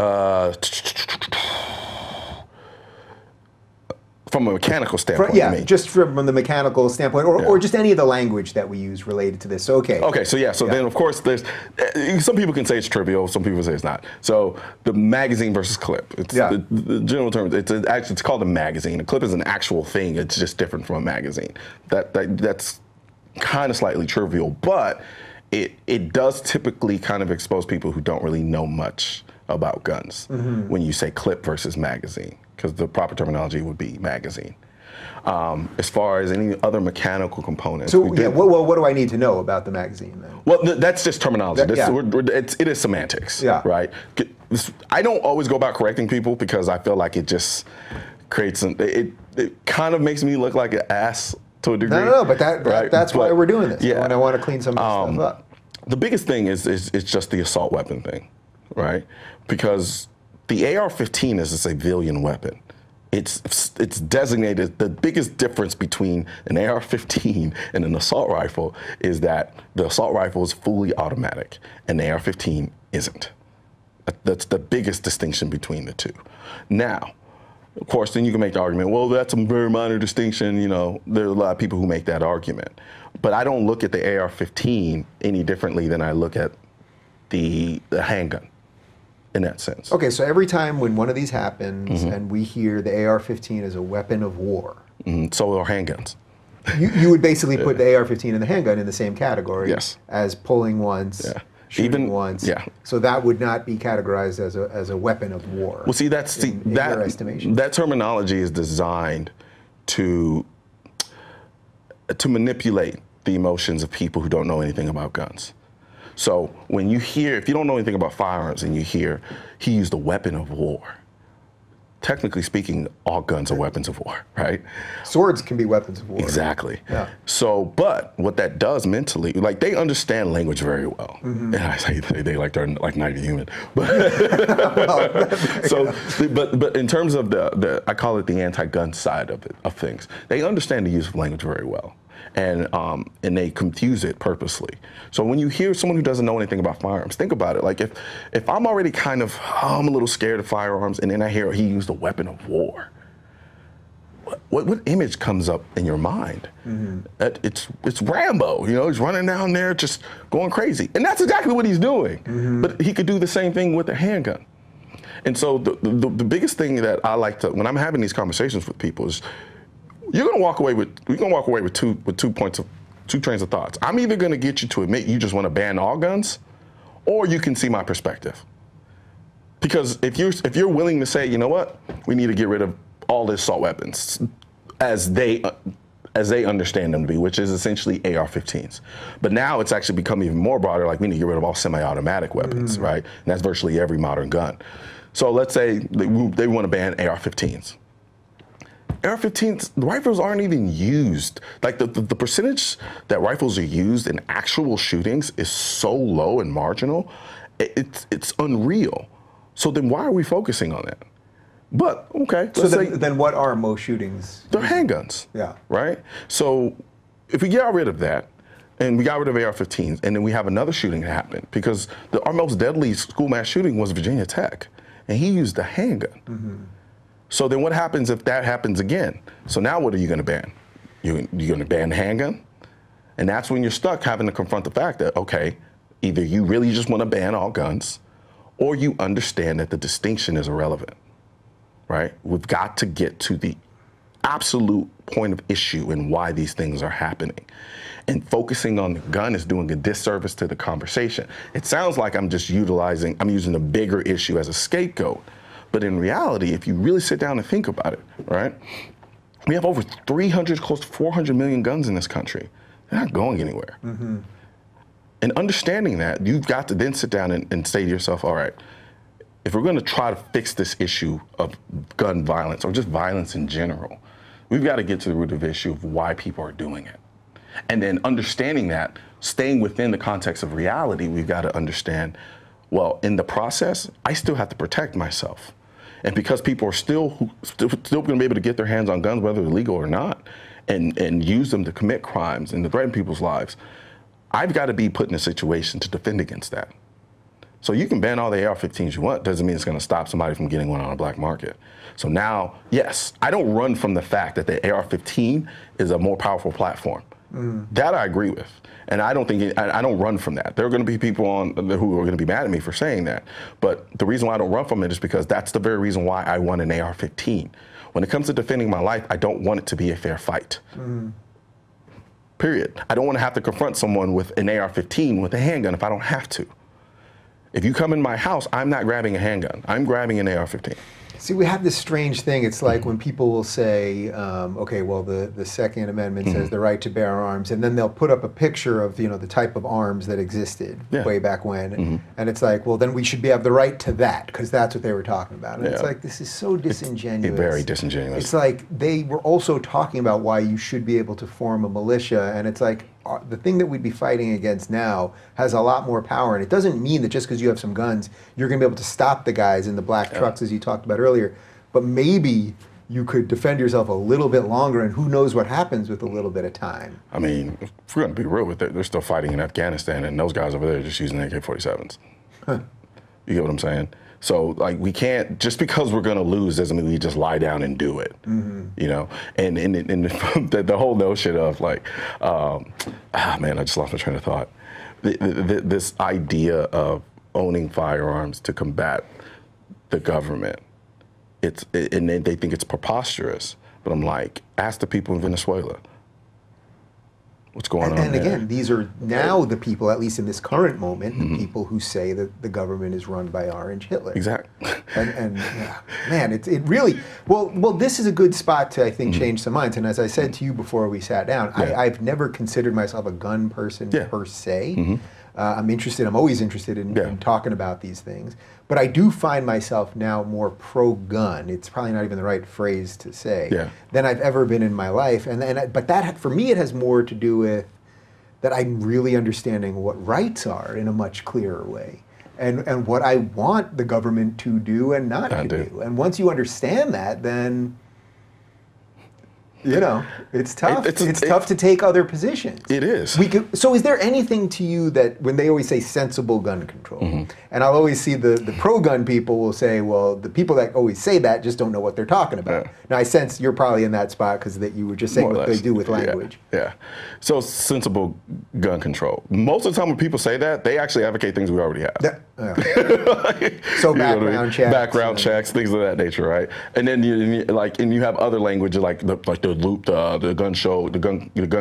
From a mechanical standpoint. Just from the mechanical standpoint, or just any of the language that we use related to this. So, okay. So then, of course, there's some people can say it's trivial, some people say it's not. So the magazine versus clip. It's the general term. It's called a magazine. A clip is an actual thing. It's just different from a magazine. That's kind of slightly trivial, but it does typically kind of expose people who don't really know much about guns when you say clip versus magazine, because the proper terminology would be magazine. As far as any other mechanical components. So what do I need to know about the magazine then? Well, that's just terminology. It is semantics, right? I don't always go about correcting people because I feel like it just creates it kind of makes me look like an ass to a degree. No, but that's why we're doing this. And I want to clean some of this stuff up. The biggest thing is just the assault weapon thing, right? Because the AR-15 is a civilian weapon. It's designated, the biggest difference between an AR-15 and an assault rifle is that the assault rifle is fully automatic and the AR-15 isn't. That's the biggest distinction between the two. Now, of course, then you can make the argument, well, that's a very minor distinction. You know, there are a lot of people who make that argument. But I don't look at the AR-15 any differently than I look at the handgun in that sense. Okay, so every time when one of these happens and we hear the AR-15 is a weapon of war. So are handguns. You would basically put the AR-15 and the handgun in the same category as pulling once, shooting once. So that would not be categorized as a weapon of war. Well, see, in your estimation. That terminology is designed to manipulate the emotions of people who don't know anything about guns. So when you hear, if you don't know anything about firearms and you hear he used a weapon of war, technically speaking, all guns are weapons of war, right? Swords can be weapons of war. Exactly. Yeah. So, but what that does mentally, like they understand language very well. And I say they like they're like not even human. But but in terms of I call it the anti-gun side of things, they understand the use of language very well. And they confuse it purposely. So when you hear someone who doesn't know anything about firearms, think about it. Like if I'm already kind of, I'm a little scared of firearms, and then I hear he used a weapon of war, what image comes up in your mind? It's Rambo, you know, he's running down there just going crazy. And that's exactly what he's doing. But he could do the same thing with a handgun. And so the biggest thing that I like to, when I'm having these conversations with people is, we're gonna walk away with two trains of thoughts. I'm either gonna get you to admit you just want to ban all guns, or you can see my perspective. Because if you're willing to say, you know what, we need to get rid of all the assault weapons as they understand them to be, which is essentially AR-15s. But now it's actually become even more broader, like we need to get rid of all semi-automatic weapons, right? And that's virtually every modern gun. So let's say they want to ban AR-15s. AR-15s, the rifles aren't even used. Like the percentage that rifles are used in actual shootings is so low and marginal, it's unreal. So then why are we focusing on that? But, okay. So then what are most shootings? They're handguns. Yeah. Right? So if we get rid of that, and we got rid of AR-15s, and then we have another shooting that happened, because our most deadly school mass shooting was Virginia Tech, and he used a handgun. So then what happens if that happens again? So now what are you going to ban? You're going to ban the handgun? And that's when you're stuck having to confront the fact that, okay, either you really just want to ban all guns, or you understand that the distinction is irrelevant, right? We've got to get to the absolute point of issue and why these things are happening. And focusing on the gun is doing a disservice to the conversation. It sounds like I'm using a bigger issue as a scapegoat. But in reality, if you really sit down and think about it, right? We have over 300, close to 400 million guns in this country. They're not going anywhere. Mm-hmm. And understanding that, you've got to then sit down and say to yourself, all right, if we're going to try to fix this issue of gun violence or just violence in general, we've got to get to the root of the issue of why people are doing it. And then understanding that, staying within the context of reality, we've got to understand, well, in the process, I still have to protect myself. And because people are still going to be able to get their hands on guns, whether they're legal or not, and use them to commit crimes and to threaten people's lives, I've got to be put in a situation to defend against that. So you can ban all the AR-15s you want, doesn't mean it's going to stop somebody from getting one on a black market. So now, yes, I don't run from the fact that the AR-15 is a more powerful platform. That I agree with. And I don't run from that. There are going to be people who are going to be mad at me for saying that. But the reason why I don't run from it is because that's the very reason why I want an AR-15. When it comes to defending my life, I don't want it to be a fair fight. Period. I don't want to have to confront someone with an AR-15 with a handgun if I don't have to. If you come in my house, I'm not grabbing a handgun. I'm grabbing an AR-15. See, we have this strange thing. It's like when people will say, okay, well, the Second Amendment says the right to bear arms, and then they'll put up a picture of, the type of arms that existed way back when. And it's like, well, then we should have the right to that, because that's what they were talking about. And it's like, this is so disingenuous. It's very disingenuous. It's like they were also talking about why you should be able to form a militia, and it's like, the thing that we'd be fighting against now has a lot more power, and it doesn't mean that just because you have some guns, you're going to be able to stop the guys in the black trucks, as you talked about earlier. But maybe you could defend yourself a little bit longer, and who knows what happens with a little bit of time. I mean, if we're going to be real with it, they're still fighting in Afghanistan, and those guys over there are just using AK-47s. You get what I'm saying? So, like, we can't, just because we're going to lose doesn't mean we just lie down and do it, And the whole notion of, like, man, I just lost my train of thought. This idea of owning firearms to combat the government, and they think it's preposterous. But I'm like, ask the people in Venezuela. What's going on and there? again, these are now the people, at least in this current moment, the people who say that the government is run by Orange Hitler. Exactly. And man, it really, well, this is a good spot to, I think, change some minds. And as I said to you before we sat down, I've never considered myself a gun person per se. I'm always interested in talking about these things. But I do find myself now more pro-gun. It's probably not even the right phrase to say than I've ever been in my life. But that, for me, it has more to do with that I'm really understanding what rights are in a much clearer way, and what I want the government to do and not to do. And once you understand that, then it's tough. It's tough to take other positions. It is. So is there anything to you that, when they always say sensible gun control, and I'll always see the pro-gun people will say, well, the people that always say that just don't know what they're talking about. Now, I sense you're probably in that spot because that you were just saying what they do with language. So sensible gun control. Most of the time when people say that, they actually advocate things we already have. So background checks. Background checks, things of that nature, right? And then you have other language like the gun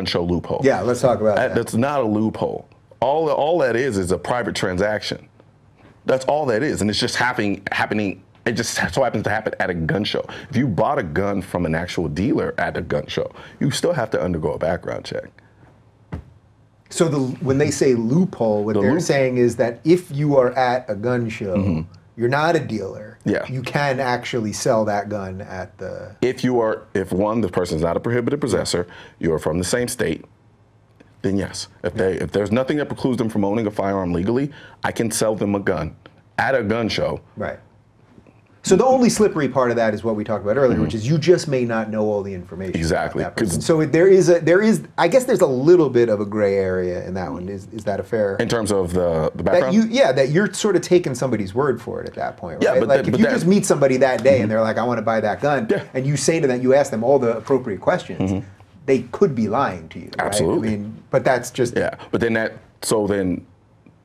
show loophole. Yeah, let's talk about that. That's not a loophole. All that is a private transaction. That's all that is, and it's just happening. It just so happens to happen at a gun show. If you bought a gun from an actual dealer at a gun show, you still have to undergo a background check. So when they say loophole, what they're saying is that if you are at a gun show, you're not a dealer. You can actually sell that gun at the... If the person's not a prohibited possessor, you're from the same state, then yes. If there's nothing that precludes them from owning a firearm legally, I can sell them a gun at a gun show. Right. So the only slippery part of that is what we talked about earlier, which is you just may not know all the information. Exactly. About that person. So there is, I guess there's a little bit of a gray area in that one. Is that a fair? In terms of the background? That you're sort of taking somebody's word for it at that point, right? Yeah, if you just meet somebody that day and they're like, I want to buy that gun, and you say to them, you ask them all the appropriate questions, they could be lying to you, right? Absolutely. I mean, but that's just... Yeah, but then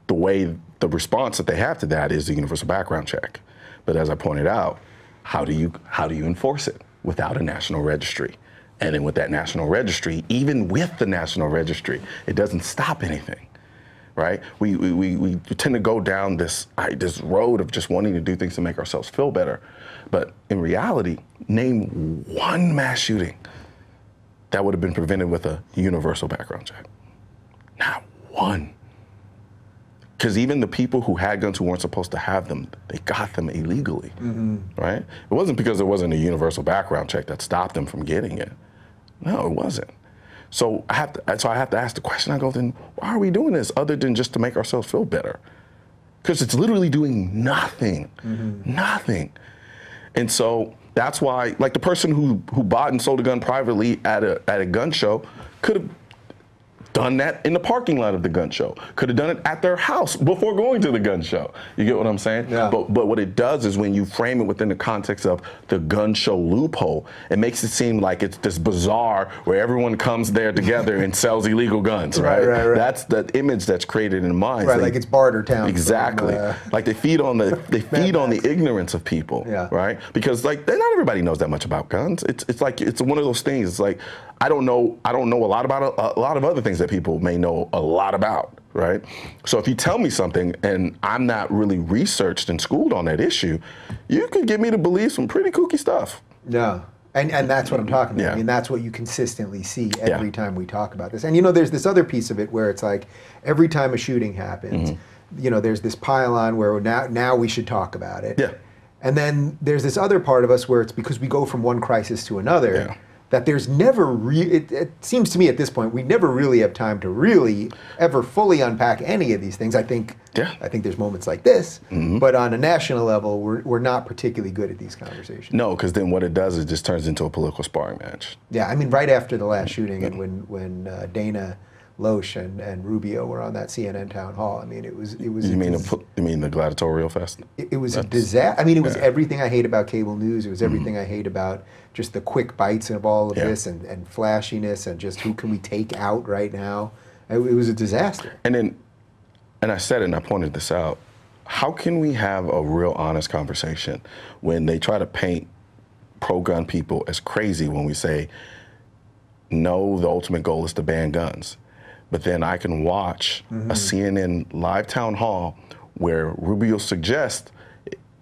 the way the response that they have to that is the universal background check. But as I pointed out, how do you enforce it without a national registry? And then with that national registry, even with the national registry, it doesn't stop anything, right? We tend to go down this road of just wanting to do things to make ourselves feel better. But in reality, name one mass shooting that would have been prevented with a universal background check. Not one. Because even the people who had guns who weren't supposed to have them, they got them illegally, right? It wasn't because there wasn't a universal background check that stopped them from getting it. No, it wasn't. So I have to ask the question. I go, then why are we doing this other than just to make ourselves feel better? Because it's literally doing nothing, nothing. And so that's why, like the person who bought and sold a gun privately at a gun show could have done that in the parking lot of the gun show. Could have done it at their house before going to the gun show. You get what I'm saying? Yeah. But what it does is when you frame it within the context of the gun show loophole, it makes it seem like it's this bazaar where everyone comes there together and sells illegal guns, right? Right. That's the image that's created in minds. Right, like it's barter town. Exactly. Like they feed on the ignorance of people, right? Because like not everybody knows that much about guns. It's like it's one of those things. It's like I don't know a lot about a lot of other things that people may know a lot about, right? So if you tell me something and I'm not really researched and schooled on that issue, you could get me to believe some pretty kooky stuff. Yeah. And that's what I'm talking about. Yeah. I mean, that's what you consistently see every time we talk about this. And you know, there's this other piece of it where it's like every time a shooting happens, you know, there's this pile on where now we should talk about it. Yeah. And then there's this other part of us where it's because we go from one crisis to another. That there's never it seems to me at this point we never really have time to really ever fully unpack any of these things. I think there's moments like this, but on a national level, we're not particularly good at these conversations. No, because then what it does is it just turns into a political sparring match. Yeah, I mean, right after the last shooting, and when Dana Loesch and Rubio were on that CNN town hall, I mean, it was. You mean the gladiatorial fest? It was a disaster. I mean, it was everything I hate about cable news. It was everything I hate about just the quick bites of all of this and flashiness and just who can we take out right now. It was a disaster. And I said it and I pointed this out. How can we have a real honest conversation when they try to paint pro-gun people as crazy when we say, no, the ultimate goal is to ban guns? But then I can watch a CNN live town hall where Rubio suggests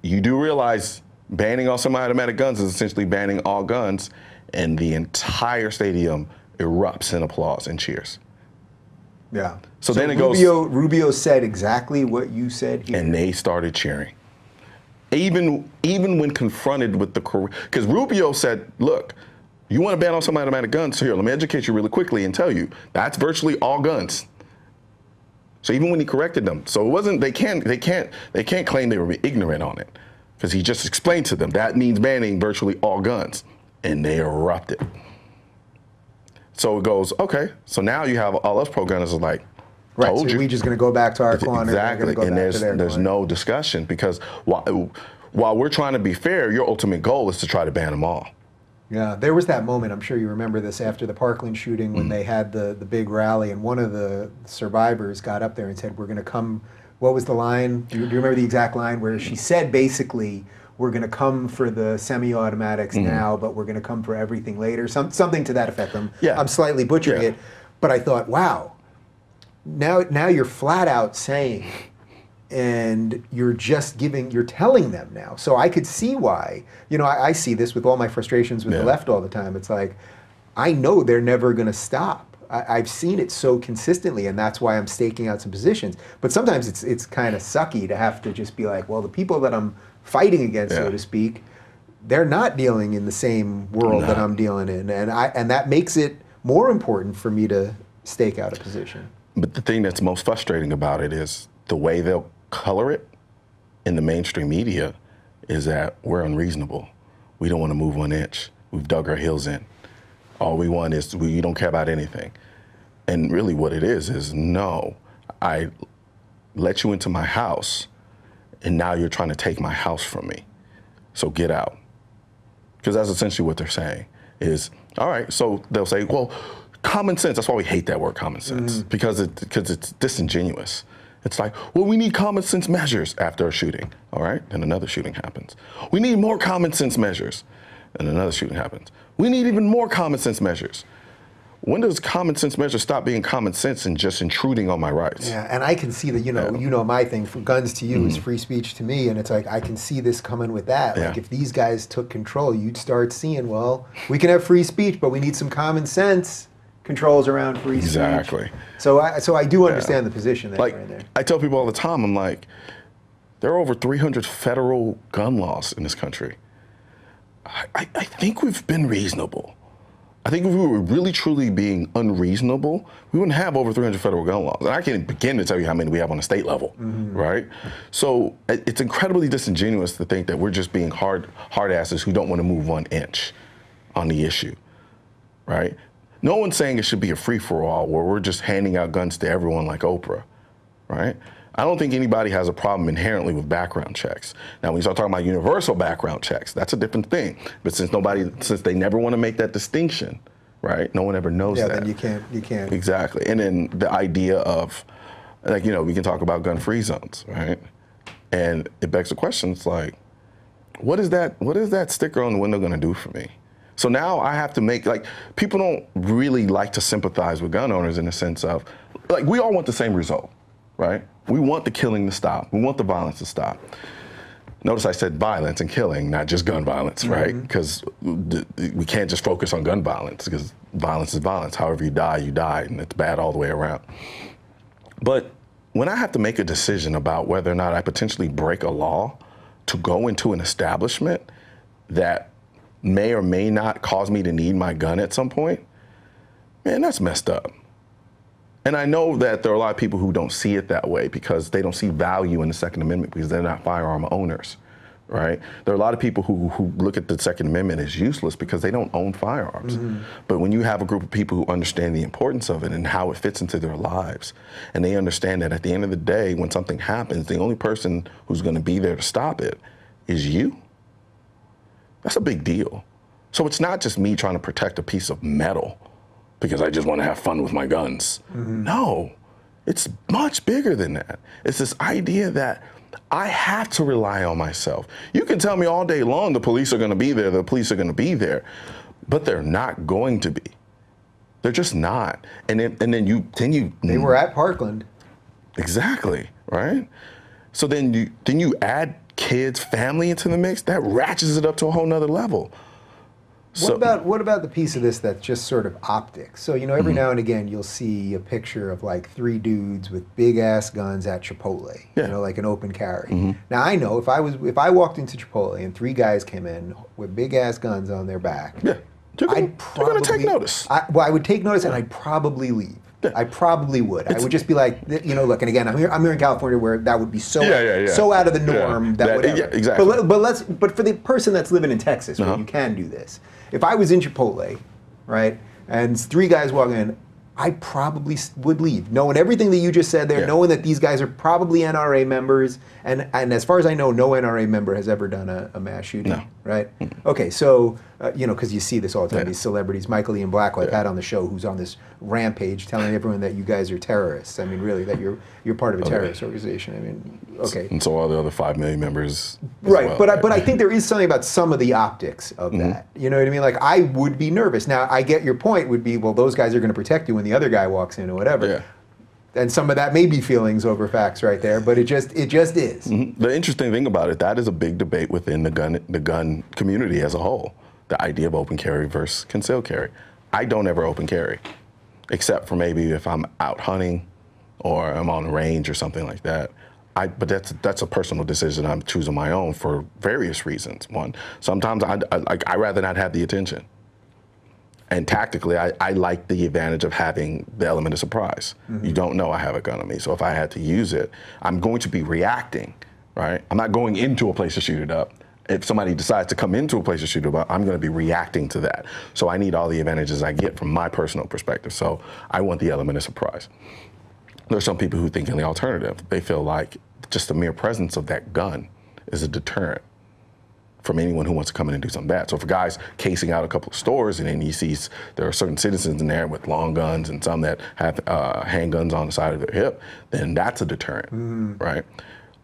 you do realize banning all semi-automatic guns is essentially banning all guns, and the entire stadium erupts in applause and cheers. Yeah. So then it Rubio said exactly what you said here. And they started cheering. Even when confronted with because Rubio said, look, you want to ban all semi-automatic guns? Here, let me educate you really quickly and tell you that's virtually all guns. So even when he corrected them, so it wasn't they can't claim they were ignorant on it, because he just explained to them that means banning virtually all guns, and they erupted. So it goes, okay, so now you have all us pro-gunners are like, right, told so you. We just going to go back to our corner. Exactly, and there's no discussion, because while we're trying to be fair, your ultimate goal is to try to ban them all. Yeah, there was that moment, I'm sure you remember this, after the Parkland shooting when they had the big rally, and one of the survivors got up there and said, we're going to come, what was the line? Do you remember the exact line where she said basically, we're going to come for the semi-automatics now, but we're going to come for everything later, something to that effect. I'm slightly butchering it, but I thought, wow, now you're flat out saying, and you're telling them now. So I could see why, you know, I see this with all my frustrations with the left all the time. It's like, I know they're never going to stop. I've seen it so consistently, and that's why I'm staking out some positions. But sometimes it's kind of sucky to have to just be like, well, the people that I'm fighting against, so to speak, they're not dealing in the same world that I'm dealing in. And that makes it more important for me to stake out a position. But the thing that's most frustrating about it is the way they'll color it in the mainstream media is that we're unreasonable. We don't want to move 1 inch. We've dug our heels in. All we want is we don't care about anything. And really what it is no, I let you into my house and now you're trying to take my house from me. So get out. Because that's essentially what they're saying is, all right, so they'll say, well, common sense. That's why we hate that word common sense, because it's disingenuous. It's like, well, we need common sense measures after a shooting. All right, then another shooting happens. We need more common sense measures, and another shooting happens. We need even more common sense measures. When does common sense measures stop being common sense and just intruding on my rights? Yeah, and I can see that, you know my thing, from guns to you is free speech to me, and it's like, I can see this coming with that. Like, if these guys took control, you'd start seeing, well, we can have free speech, but we need some common sense controls around free speech. Exactly. So I do understand the position that you're in there. I tell people all the time, I'm like, there are over 300 federal gun laws in this country. I think we've been reasonable. I think if we were really, truly being unreasonable, we wouldn't have over 300 federal gun laws. And I can't begin to tell you how many we have on the state level, right? So it's incredibly disingenuous to think that we're just being hard asses who don't want to move 1 inch on the issue, right? No one's saying it should be a free-for-all where we're just handing out guns to everyone like Oprah, right? I don't think anybody has a problem inherently with background checks. Now, when you start talking about universal background checks, that's a different thing. But since they never want to make that distinction, right? No one ever knows that. Yeah, then you can't. Exactly. And then the idea of, like, we can talk about gun-free zones, right? And it begs the question, it's like, what is that sticker on the window going to do for me? So now I have to make, like, people don't really like to sympathize with gun owners in the sense of, like, we all want the same result, right? We want the killing to stop. We want the violence to stop. Notice I said violence and killing, not just gun violence, right? Because we can't just focus on gun violence, because violence is violence. However you die, and it's bad all the way around. But when I have to make a decision about whether or not I potentially break a law to go into an establishment that may or may not cause me to need my gun at some point, man, that's messed up. And I know that there are a lot of people who don't see it that way because they don't see value in the Second Amendment because they're not firearm owners, right? There are a lot of people who look at the Second Amendment as useless because they don't own firearms. But when you have a group of people who understand the importance of it and how it fits into their lives, and they understand that at the end of the day, when something happens, the only person who's going to be there to stop it is you, that's a big deal. So it's not just me trying to protect a piece of metal because I just want to have fun with my guns. No, it's much bigger than that. It's this idea that I have to rely on myself. You can tell me all day long the police are going to be there, the police are going to be there, but they're not going to be. They're just not. And then you They were at Parkland. Exactly, right? So then you add kids, family into the mix, that ratchets it up to a whole nother level. What about the piece of this that's just sort of optics? So, every now and again you'll see a picture of like 3 dudes with big ass guns at Chipotle, like an open carry. Now I know if I walked into Chipotle and 3 guys came in with big ass guns on their back, you're going to take notice. I would take notice and I'd probably leave. I probably would. I would just be like, look, and again, I'm here in California where that would be so out of the norm that whatever. Yeah, exactly. But for the person that's living in Texas where you can do this, if I was in Chipotle, right, and 3 guys walk in, I probably would leave, knowing everything that you just said there, knowing that these guys are probably NRA members, and as far as I know, no NRA member has ever done a mass shooting, right? Okay, so, because you see this all the time, these celebrities, Michael Ian Black, I've had on the show, who's on this rampage telling everyone that you guys are terrorists. I mean, really, that you're part of a terrorist organization. I mean, okay. And so all the other 5 million members. Right, well, but I think there is something about some of the optics of that. You know what I mean? Like, I would be nervous. Now, I get your point would be, well, those guys are going to protect you when the other guy walks in or whatever. Yeah. And some of that may be feelings over facts right there, but it just is. The interesting thing about it, that is a big debate within the gun community as a whole. The idea of open carry versus concealed carry. I don't ever open carry, except for maybe if I'm out hunting or I'm on a range or something like that. But that's a personal decision I'm choosing my own for various reasons. One, sometimes I rather not have the attention. And tactically, I like the advantage of having the element of surprise. You don't know I have a gun on me, so if I had to use it, I'm going to be reacting, right? I'm not going into a place to shoot it up. If somebody decides to come into a place to shoot it up, I'm going to be reacting to that. So I need all the advantages I get from my personal perspective. So I want the element of surprise. There are some people who think in the alternative. They feel like just the mere presence of that gun is a deterrent from anyone who wants to come in and do something bad. So if a guy's casing out a couple of stores and then he sees there are certain citizens in there with long guns and some that have handguns on the side of their hip, then that's a deterrent, right?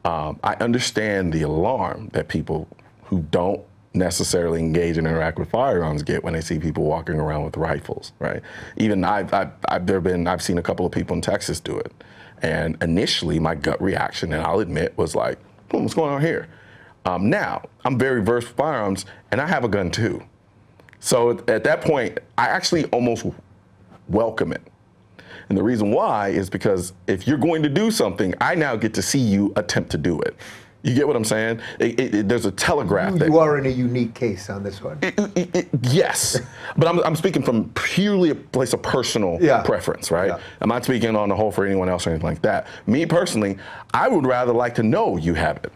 I understand the alarm that people who don't necessarily engage and interact with firearms get when they see people walking around with rifles, right? Even I've seen a couple of people in Texas do it. And initially my gut reaction, and I'll admit, was like, what's going on here? Now, I'm very versed with firearms, and I have a gun too. So at that point, I actually almost welcome it. And the reason why is because if you're going to do something, I now get to see you attempt to do it. You get what I'm saying? There's a telegraph. You are in a unique case on this one. Yes, but I'm speaking from purely a place of personal preference, right? I'm not speaking on the whole for anyone else or anything like that. Me personally, I would rather like to know you have it,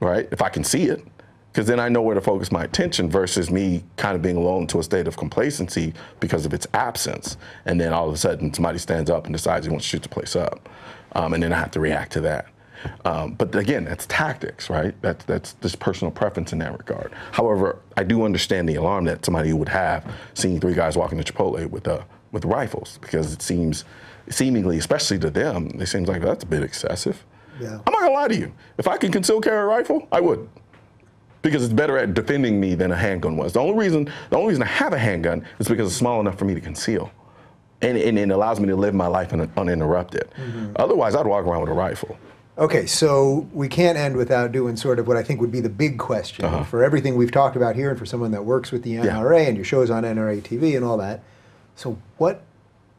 right? If I can see it, because then I know where to focus my attention versus me kind of being lulled into a state of complacency because of its absence. And then all of a sudden somebody stands up and decides he wants to shoot the place up. And then I have to react to that. But again, that's tactics, right? That's just personal preference in that regard. However, I do understand the alarm that somebody would have seeing 3 guys walking to Chipotle with rifles, because it seems, seemingly, especially to them, it seems like that's a bit excessive. Yeah. I'm not gonna lie to you. If I can conceal carry a rifle, I would, because it's better at defending me than a handgun was. The only reason I have a handgun is because it's small enough for me to conceal, and it allows me to live my life uninterrupted. Otherwise, I'd walk around with a rifle. Okay, so we can't end without doing sort of what I think would be the big question for everything we've talked about here, and for someone that works with the NRA and your shows on NRA TV and all that. So what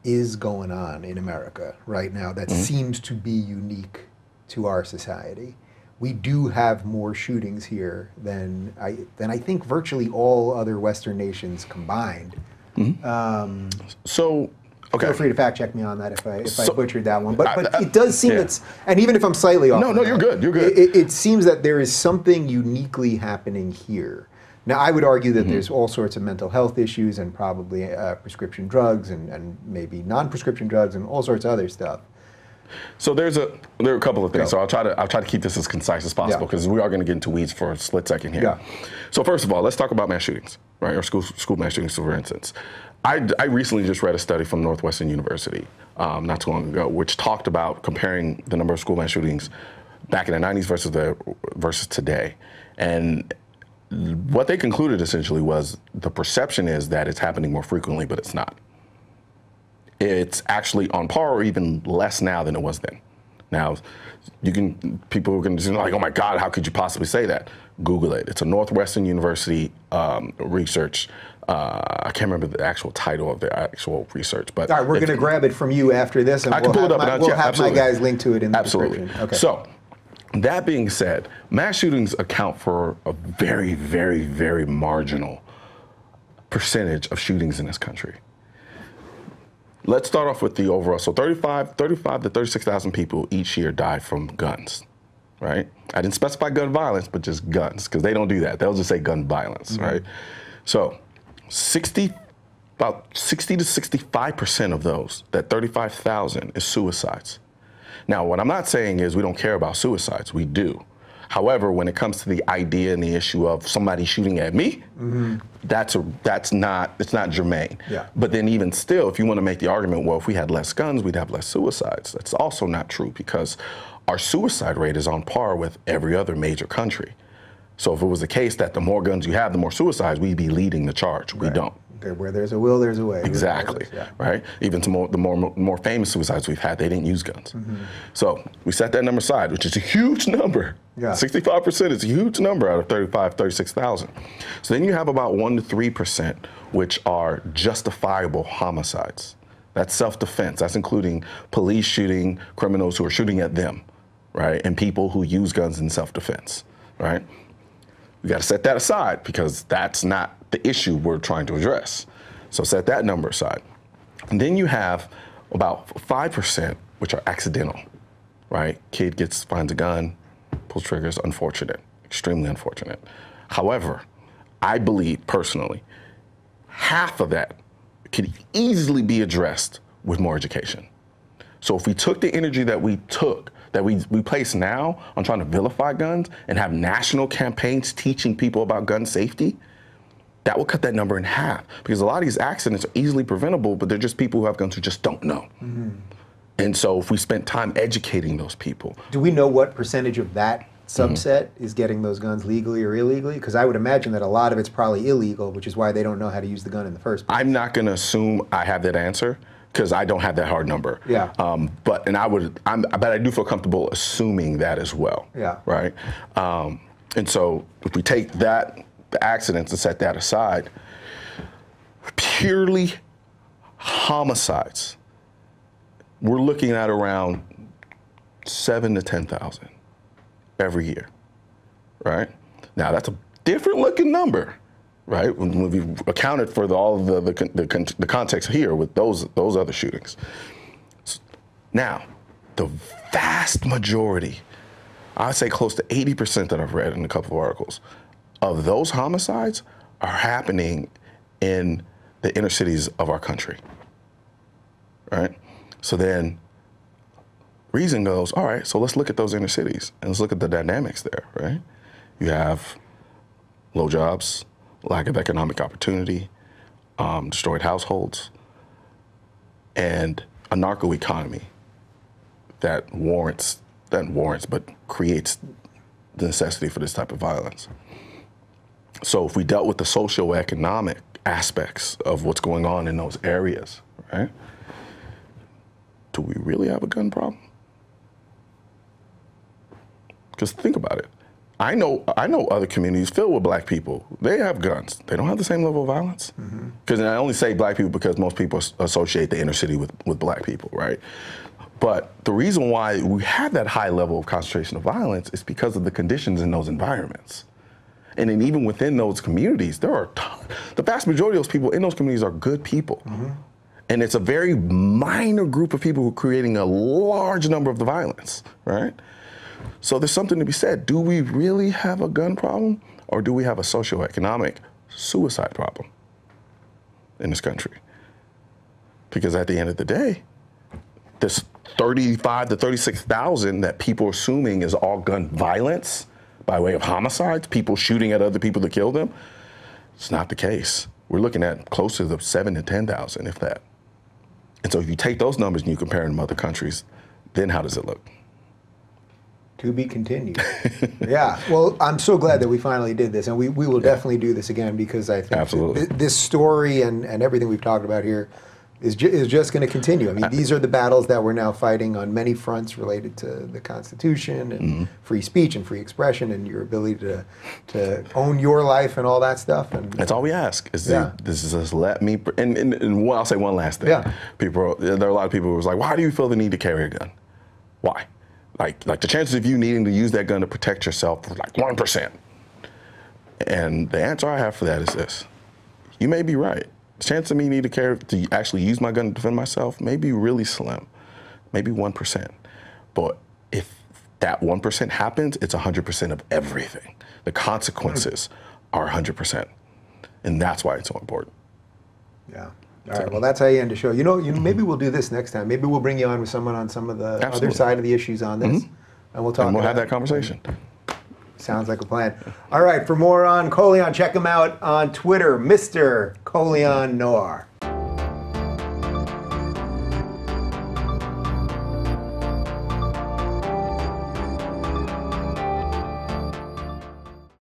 is going on in America right now that seems to be unique to our society? We do have more shootings here than I think virtually all other Western nations combined. Okay. Feel free to fact check me on that if I butchered that one. But it does seem that's, and even if I'm slightly off. No, you're good. You're good. It seems that there is something uniquely happening here. Now, I would argue that there's all sorts of mental health issues and probably prescription drugs and maybe non-prescription drugs and all sorts of other stuff. So there are a couple of things. So I'll try to keep this as concise as possible, because we are going to get into weeds for a split second here. So first of all, let's talk about mass shootings, right? Or school mass shootings, for instance. I recently just read a study from Northwestern University not too long ago, which talked about comparing the number of school mass shootings back in the 90s versus today. And what they concluded essentially was the perception is that it's happening more frequently, but it's not. It's actually on par or even less now than it was then. Now, people are going to be like, oh my God, how could you possibly say that? Google it. It's a Northwestern University research. I can't remember the actual title of the actual research, but all right, we're going to grab it from you after this, and I can pull it up. We'll have my guys link to it in the description. Okay. So, that being said, mass shootings account for a very, very, very marginal percentage of shootings in this country. Let's start off with the overall. So 35 to 36,000 people each year die from guns, right? I didn't specify gun violence, but just guns, because they don't do that. They'll just say gun violence, right? So about 60 to 65% of those, that 35,000, is suicides. Now, what I'm not saying is we don't care about suicides. We do. However, when it comes to the idea and the issue of somebody shooting at me, it's not germane. But then even still, if you want to make the argument, well, if we had less guns, we'd have less suicides. That's also not true, because our suicide rate is on par with every other major country. So if it was the case that the more guns you have, the more suicides, we'd be leading the charge. We don't. Where there's a will, there's a way. Exactly, right? Even to the more famous suicides we've had, they didn't use guns. So we set that number aside, which is a huge number. 65% is a huge number out of 36,000. So then you have about 1 to 3%, which are justifiable homicides. That's self-defense. That's including police shooting criminals who are shooting at them, right? And people who use guns in self-defense, right? We got to set that aside, because that's not the issue we're trying to address. So set that number aside. And then you have about 5%, which are accidental, right? Kid finds a gun, pulls triggers, unfortunate, extremely unfortunate. However, I believe personally, half of that could easily be addressed with more education. So if we took the energy that we that we place now on trying to vilify guns and have national campaigns teaching people about gun safety, that will cut that number in half. Because a lot of these accidents are easily preventable, but they're just people who have guns who just don't know. And so if we spent time educating those people. Do we know what percentage of that subset is getting those guns legally or illegally? Because I would imagine that a lot of it's probably illegal, which is why they don't know how to use the gun in the first place. I'm not going to assume I have that answer, because I don't have that hard number. Yeah. But I do feel comfortable assuming that as well. Yeah. Right. And so if we take the accidents and set that aside, purely homicides, we're looking at around 7,000 to 10,000 every year. Right. Now that's a different looking number. Right, when we've accounted for all of the context here with those other shootings. Now, the vast majority, I'd say close to 80% that I've read in a couple of articles, of those homicides are happening in the inner cities of our country. Right? So then reason goes, all right, so let's look at those inner cities and let's look at the dynamics there, right? You have low jobs, lack of economic opportunity, destroyed households, and a narco economy that but creates the necessity for this type of violence. So if we dealt with the socioeconomic aspects of what's going on in those areas, right? Do we really have a gun problem? Because think about it. I know other communities filled with black people. They have guns. They don't have the same level of violence. Because I only say black people because most people associate the inner city with black people, right? But the reason why we have that high level of concentration of violence is because of the conditions in those environments. And then even within those communities, the vast majority of those people in those communities are good people. And it's a very minor group of people who are creating a large number of the violence, right? So there's something to be said. Do we really have a gun problem, or do we have a socioeconomic suicide problem in this country? Because at the end of the day, this 35 to 36,000 that people are assuming is all gun violence by way of homicides, people shooting at other people to kill them, it's not the case. We're looking at closer to 7,000 to 10,000, if that. And so if you take those numbers and you compare them to other countries, then how does it look? To be continued. Yeah. Well, I'm so glad that we finally did this, and we will definitely do this again, because I think this story and everything we've talked about here is just going to continue. I mean, these are the battles that we're now fighting on many fronts related to the Constitution and free speech and free expression and your ability to own your life and all that stuff. And that's all we ask is this is just let me. And I'll say one last thing. Yeah. There are a lot of people who was like, why do you feel the need to carry a gun? Why? Like the chances of you needing to use that gun to protect yourself are like 1%. And the answer I have for that is this. You may be right. The chance of me needing to actually use my gun to defend myself may be really slim, maybe 1%. But if that 1% happens, it's 100% of everything. The consequences are 100%. And that's why it's so important. Yeah. All right, well, that's how you end the show. You know, maybe we'll do this next time. Maybe we'll bring you on with someone on some of the other side of the issues on this, and we'll talk. And we'll have that conversation. Sounds like a plan. All right, for more on Colion, check him out on Twitter, Mr. Colion Noir.